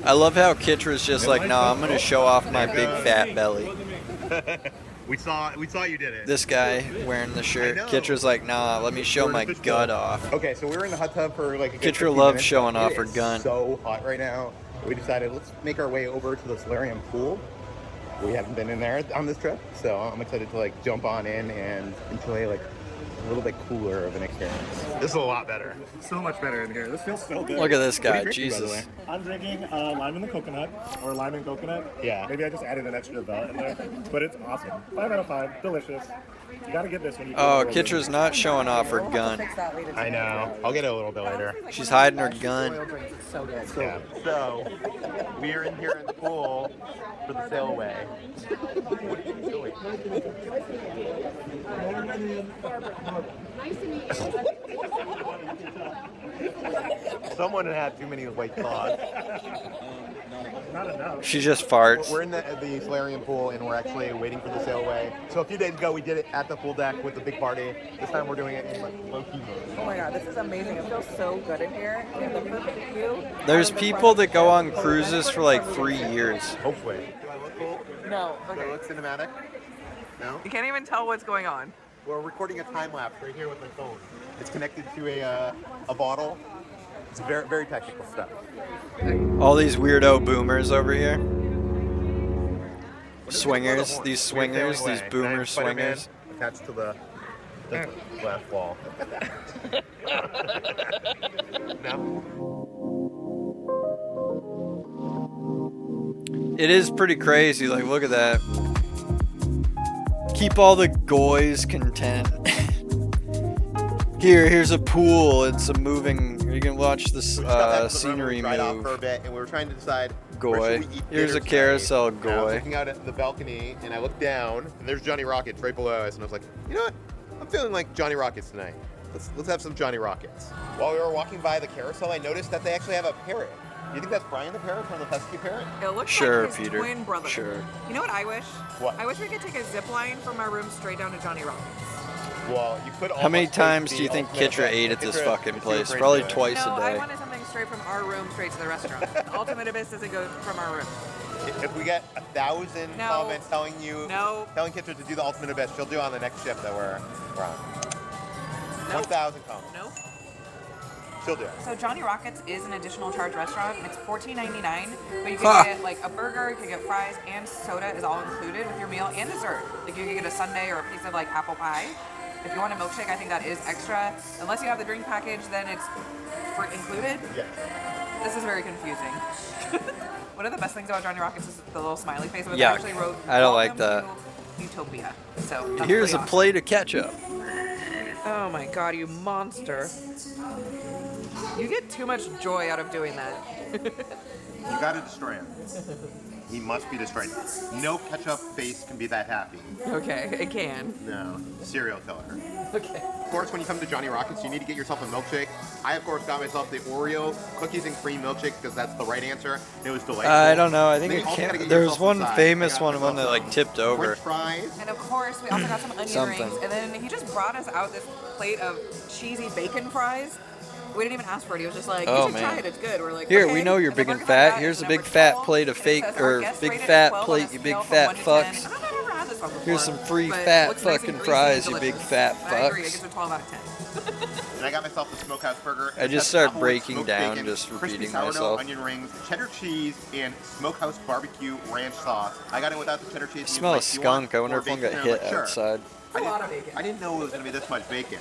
S4: I love how Kitra's just like, nah, I'm gonna show off my big fat belly.
S2: we saw you did it.
S4: This guy wearing the shirt,
S2: I know.
S4: Kitra's like, nah, let me show
S2: We're in
S4: my
S2: the fish
S4: gut
S2: bowl.
S4: off.
S2: Okay, so we're in the hot tub for like a good
S4: Kitra
S2: 15
S4: loves
S2: minutes.
S4: showing off her
S2: It is
S4: gun.
S2: So hot right now. We decided let's make our way over to the solarium pool. We haven't been in there on this trip, so I'm excited to like jump on in and enjoy like a little bit cooler of an experience. This is a lot better.
S8: So much better in here. This feels so good.
S4: Look at this
S2: What are
S4: guy,
S2: you drinking, by the
S4: Jesus.
S2: way?
S8: I'm drinking lime in the coconut, or lime and coconut.
S2: Yeah.
S8: Maybe I just added an extra bell in there, but it's awesome. 5 out of 5, delicious. You gotta get this when you.
S4: Oh, Kitra's not showing off her gun.
S2: I know. I'll get it a little bit later.
S4: She's hiding her gun.
S5: It's so good.
S2: Yeah. So we're in here in the pool for the sailaway. What are you doing? Someone had too many white claws.
S8: Not enough.
S4: She just farts.
S2: We're in the solarium pool and we're actually waiting for the sailaway. So a few days ago we did it at the pool deck with the big party. This time we're doing it in like low-key mode.
S5: Oh my god, this is amazing. It feels so good in here. We have the perfect view.
S4: There's people that go on cruises for like 3 years.
S2: Hopefully. Do I look cool?
S5: No.
S2: Do I look cinematic? No?
S5: You can't even tell what's going on.
S2: We're recording a time lapse right here with my phone. It's connected to a bottle. It's very, very technical stuff.
S4: All these weirdo boomers over here. Swingers, these swingers, these boomer swingers.
S2: Attached to the glass wall. No?
S4: It is pretty crazy, like look at that. Keep all the goys content. Here's a pool, it's a moving, you can watch this scenery
S2: right off
S4: move.
S2: for a bit, and we were trying to decide
S4: Goy.
S2: where should we eat
S4: Here's
S2: dinner
S4: a carousel
S2: tonight. And I was
S4: goy.
S2: looking out at the balcony, and I looked down, and there's Johnny Rockets right below us, and I was like, you know what? I'm feeling like Johnny Rockets tonight. Let's have some Johnny Rockets. While we were walking by the carousel, I noticed that they actually have a parrot. Do you think that's Brian the parrot from the pesky parrot?
S5: It looks
S4: Sure,
S5: like his
S4: Peter.
S5: twin brother.
S4: Sure.
S5: You know what I wish?
S2: What?
S5: I wish we could take a zip line from our room straight down to Johnny Rockets.
S2: Well, you could.
S4: How many
S2: almost
S4: times
S2: take
S4: do you
S2: the
S4: think
S2: ultimate
S4: Kitra
S2: event.
S4: ate at this
S2: Kitra,
S4: fucking
S2: if you
S4: place?
S2: were
S4: Probably
S2: afraid to do it.
S4: twice
S5: No,
S4: a
S5: I
S4: day.
S5: wanted something straight from our room straight to the restaurant. Ultimate Abyss doesn't go from our room.
S2: If we get 1,000
S5: No.
S2: comments telling
S5: No.
S2: Kitra to do the ultimate abyss, she'll do it on the next shift that we're on.
S5: No.
S2: 1,000 comments.
S5: No.
S2: She'll do it.
S5: So Johnny Rockets is an additional charge restaurant. It's $14.99, but you can
S4: Ha.
S5: get like a burger, you can get fries, and soda is all included with your meal and dessert. Like you can get a sundae or a piece of like apple pie. If you want a milkshake, I think that is extra. Unless you have the drink package, then it's included.
S2: Yes.
S5: This is very confusing. One of the best things about Johnny Rockets is the little smiley face. But they
S4: Yuck.
S5: actually wrote,
S4: I don't like
S5: "Welcome to Utopia." So that's
S4: Here's
S5: really
S4: a
S5: awesome.
S4: plate of ketchup.
S5: Oh my god, you monster. You get too much joy out of doing that.
S2: You gotta destroy him. He must be destroyed. No ketchup face can be that happy.
S5: Okay, it can.
S2: No. Serial killer.
S5: Okay.
S2: Of course, when you come to Johnny Rockets, you need to get yourself a milkshake. I, of course, got myself the Oreo cookies and cream milkshake because that's the right answer. It was delightful.
S4: I don't know. I think
S2: Then
S4: it
S2: you also gotta
S4: can't.
S2: get
S4: There was
S2: yourself
S4: one
S2: some sides.
S4: famous
S2: I got
S4: one that
S2: myself
S4: like tipped over.
S2: French fries.
S5: And of course, we also got some onion
S4: Something.
S5: rings. And then he just brought us out this plate of cheesy bacon fries. We didn't even ask for it. He was just like, you
S4: Oh,
S5: should try
S4: man.
S5: it. It's good. We're like,
S4: Here,
S5: okay.
S4: we know you're
S5: And the
S4: big and
S5: burger like
S4: fat.
S5: that
S4: Here's
S5: is
S4: a big
S5: number
S4: fat
S5: 12,
S4: plate of
S5: and it
S4: fake,
S5: says our
S4: or
S5: guest
S4: big
S5: rated
S4: fat
S5: 12 on
S4: plate,
S5: a
S4: you big
S5: scale from
S4: fat
S5: 1 to 10.
S4: fucks.
S5: I don't know if I've ever had this one before,
S4: Here's some free
S5: but
S4: fat
S5: it looks nice and
S4: fucking
S5: greasy
S4: fries,
S5: and
S4: you big
S5: delicious.
S4: fat
S5: I agree. It
S4: fucks.
S5: gets a 12 out of 10.
S2: And I got myself the smokehouse burger.
S4: I
S2: It
S4: just
S2: has
S4: start
S2: apple,
S4: breaking
S2: smoked
S4: down,
S2: bacon,
S4: just
S2: crispy
S4: repeating
S2: sourdough,
S4: myself.
S2: onion rings, cheddar cheese, and smokehouse barbecue ranch sauce. I got it without the cheddar cheese.
S4: I smell a skunk. I wonder if one got hit outside.
S2: I didn't know it was going to be this much bacon.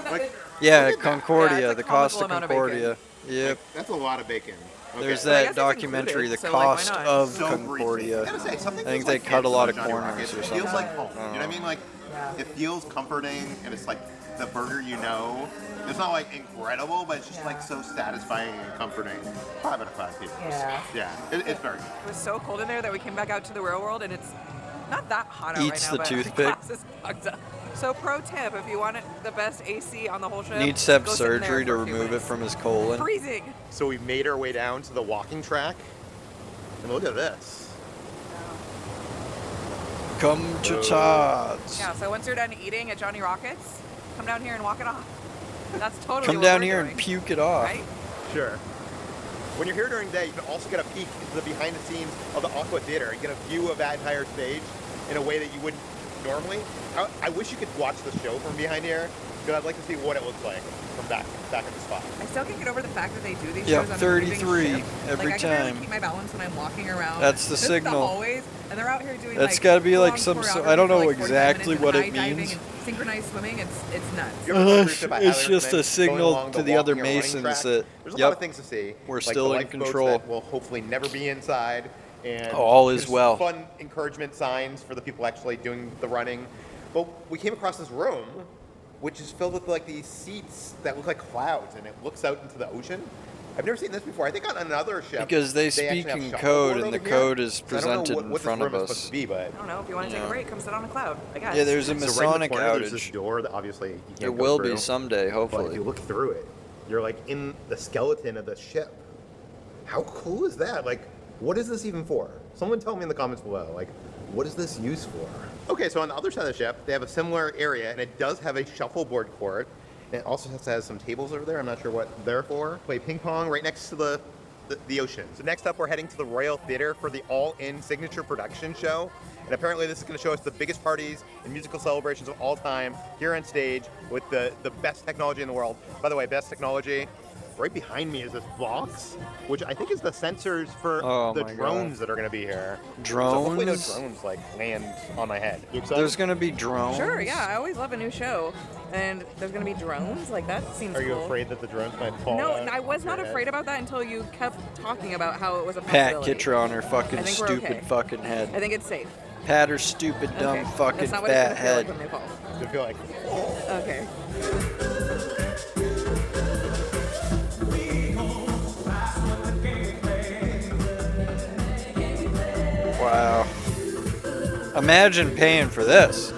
S2: Like,
S4: Yeah,
S2: look at that.
S4: Concordia,
S5: Yeah, it's a
S4: the cost of
S5: comical amount of bacon.
S4: Concordia. Yep.
S2: That's a lot of bacon. Okay.
S4: There's
S5: But I guess
S4: that
S5: it's
S4: documentary,
S5: included,
S4: The
S5: so, like, why
S4: Cost
S5: not?
S4: of
S2: So greasy.
S4: Concordia.
S2: I gotta say, something
S4: I think
S2: feels
S4: they
S2: like
S4: cut a lot of
S2: Johnny
S4: corners
S2: Rockets.
S4: or
S2: It
S4: something.
S2: feels like home. You know what I
S4: Oh.
S2: mean? Like, it feels comforting, and it's like the burger you know. It's not like incredible, but it's just like so satisfying and comforting. 5 out of 5 people.
S5: Yeah.
S2: Yeah, it's very good.
S5: It was so cold in there that we came back out to the real world, and it's not that hot out right
S4: Eats
S5: now,
S4: the
S5: but
S4: toothpick.
S5: the glass is fucked up. So pro tip, if you want the best AC on the whole ship,
S4: Needs to have
S5: go sit in there
S4: surgery to
S5: for a few
S4: remove it
S5: minutes.
S4: from his colon.
S5: Freezing.
S2: So we made our way down to the walking track, and look at this.
S4: Come to Todd's.
S5: Yeah, so once you're done eating at Johnny Rockets, come down here and walk it off. That's totally
S4: Come
S5: what
S4: down
S5: we're
S4: here
S5: doing,
S4: and puke it off.
S5: right?
S2: Sure. When you're here during the day, you can also get a peek into the behind the scenes of the Aqua Theater. You get a view of that entire stage in a way that you wouldn't normally. I wish you could watch the show from behind here, because I'd like to see what it looks like from back at the spot.
S5: I still can't get over the fact that they do these
S4: Yep,
S5: shows on a
S4: 33
S5: moving ship.
S4: every
S5: like, I can barely
S4: time.
S5: keep my balance when I'm walking around.
S4: That's the
S5: just
S4: signal.
S5: The hallways, and they're out here doing
S4: That's
S5: like
S4: got to be like
S5: full-on
S4: some.
S5: choreography
S4: I don't
S5: for,
S4: know
S5: like, 45
S4: exactly
S5: minutes
S4: what
S5: and
S4: it
S5: high diving
S4: means.
S5: and synchronized swimming. It's nuts.
S2: You ever go on a cruise ship? I highly
S4: It's just
S2: recommend
S4: a signal
S2: going along
S4: to the other
S2: walking or running
S4: Masons
S2: track.
S4: that,
S2: There's a
S4: yep,
S2: lot of things to see.
S4: we're
S2: like
S4: still
S2: the
S4: in
S2: lifeboats
S4: control.
S2: that will hopefully never be inside. And
S4: All is
S2: there's
S4: well.
S2: Fun encouragement signs for the people actually doing the running. But we came across this room, which is filled with like these seats that look like clouds, and it looks out into the ocean. I've never seen this before. I think on another ship.
S4: Because they
S2: actually
S4: speak
S2: have
S4: in
S2: shuffleboard
S4: code, and the
S2: over here.
S4: code is
S2: So I don't know
S4: presented
S2: what
S4: in
S2: this
S4: front
S2: room
S4: of
S2: is
S4: us.
S2: supposed to be, but
S5: I don't know. If you want to take
S4: Yeah.
S5: a break, come sit on a cloud. I guess.
S4: Yeah, there's a
S2: so right in the
S4: Masonic
S2: corner, there's
S4: outage.
S2: this door that obviously you can't
S4: It
S2: go
S4: will
S2: through.
S4: be someday,
S2: But if
S4: hopefully.
S2: you look through it, you're like in the skeleton of the ship. How cool is that? Like, what is this even for? Someone tell me in the comments below. Like, what is this used for? Okay, so on the other side of the ship, they have a similar area, and it does have a shuffleboard court. And it also has some tables over there. I'm not sure what they're for. Play ping pong right next to the ocean. So next up, we're heading to the Royal Theater for the all-in signature production show. And apparently this is going to show us the biggest parties and musical celebrations of all time here on stage with the best technology in the world. By the way, best technology. Right behind me is this box, which I think is the sensors for the
S4: my
S2: drones
S4: God.
S2: that are going to be here.
S4: Drones?
S2: So hopefully no drones like land on my head. You excited?
S4: There's going to be drones.
S5: Sure. Yeah. I always love a new show, and there's gonna be drones. Like that seems
S2: Are you
S5: cool.
S2: afraid that the drones might fall
S5: No,
S2: out
S5: I was
S2: of
S5: not
S2: your head?
S5: afraid about that until you kept talking about how it was a
S4: Pat
S5: possibility.
S4: Kitra on her
S5: I
S4: fucking
S5: think we're
S4: stupid
S5: okay.
S4: fucking head.
S5: I think it's safe.
S4: Pat her stupid, dumb,
S5: Okay.
S4: fucking
S5: That's not what
S4: fat
S5: it's gonna
S4: head.
S5: feel like when they fall.
S2: It's gonna feel like
S5: Okay.
S4: Wow. Imagine paying for this.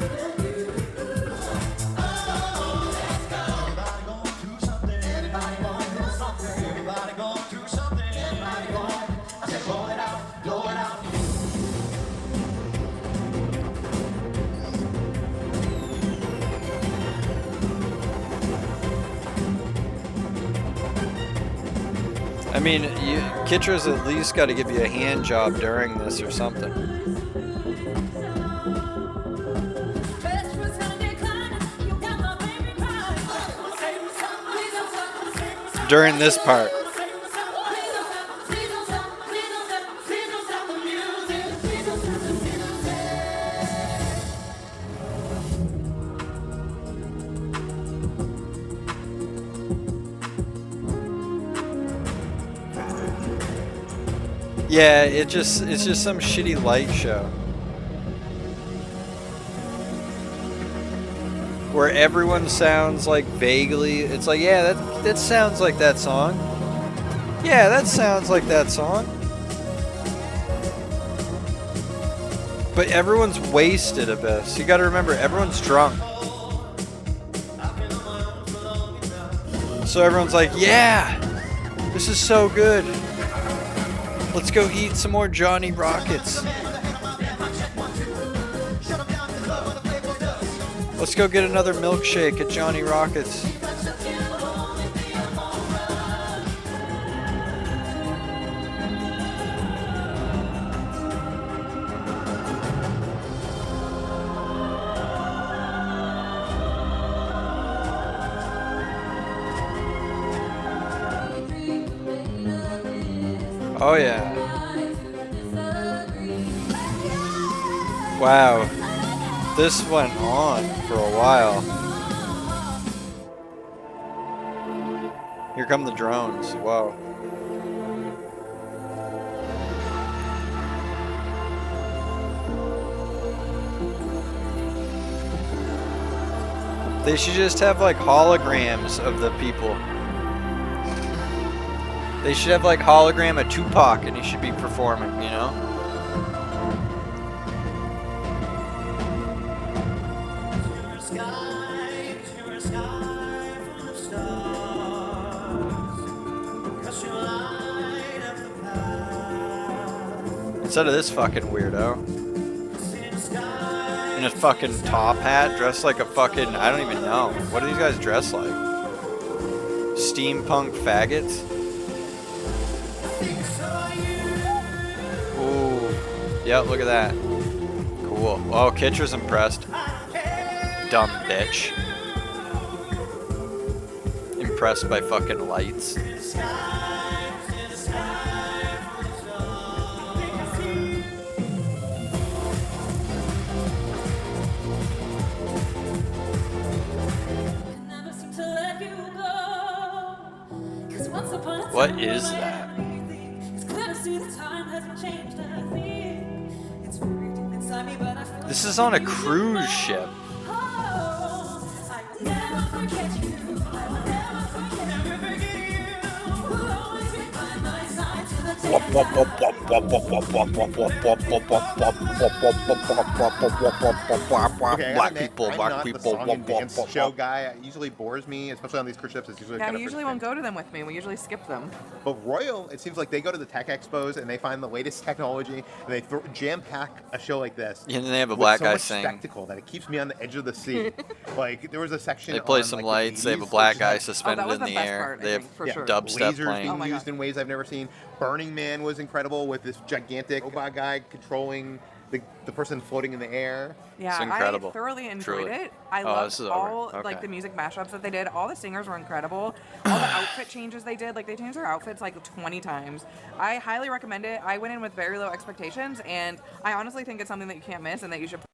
S4: I mean, Kitra's at least got to give you a hand job during this or something. During this part. Yeah, it's just some shitty light show. Where everyone sounds like vaguely, it's like, yeah, that sounds like that song. Yeah, that sounds like that song. But everyone's wasted a bit. So you gotta remember, everyone's drunk. So everyone's like, yeah, this is so good. Let's go eat some more Johnny Rockets. Let's go get another milkshake at Johnny Rockets. Oh yeah. Wow. This went on for a while. Here come the drones. Wow. They should just have like holograms of the people. They should have like hologram of Tupac and he should be performing, you know? Instead of this fucking weirdo. In a fucking top hat, dressed like a fucking, I don't even know. What do these guys dress like? Steampunk faggots? Ooh. Yep, look at that. Cool. Oh, Kitra's impressed. Dumb bitch. Impressed by fucking lights. What is that? This is on a cruise ship.
S2: Black people, black people. Show guy it usually bores me, especially on these cruise ships. It's usually
S5: Yeah,
S2: kind
S5: we
S2: of
S5: usually won't go to them with me. We usually skip them.
S2: But Royal, it seems like they go to the tech expos and they find the latest technology and they jam pack a show like this.
S4: Yeah, and then they have a
S2: with
S4: black
S2: so
S4: guy
S2: much
S4: sing.
S2: spectacle that it keeps me on the edge of the seat. Like there was a section.
S4: They play
S2: on,
S4: some
S2: like,
S4: lights.
S2: the
S4: They have a
S2: 80s,
S4: black
S2: which
S4: guy
S2: had-
S4: suspended in the air. They have dubstep
S2: lasers
S4: playing.
S2: being used in ways I've never seen. Burning Man was incredible with this gigantic robot guy controlling the person floating in the air.
S5: Yeah,
S4: It's incredible.
S5: I thoroughly enjoyed
S4: Truly.
S5: it. I
S4: Oh,
S5: loved
S4: this is over.
S5: all
S4: Okay.
S5: like the music mashups that they did. All the singers were incredible. All the outfit changes they did, like they changed their outfits like 20 times. I highly recommend it. I went in with very low expectations, and I honestly think it's something that you can't miss and that you should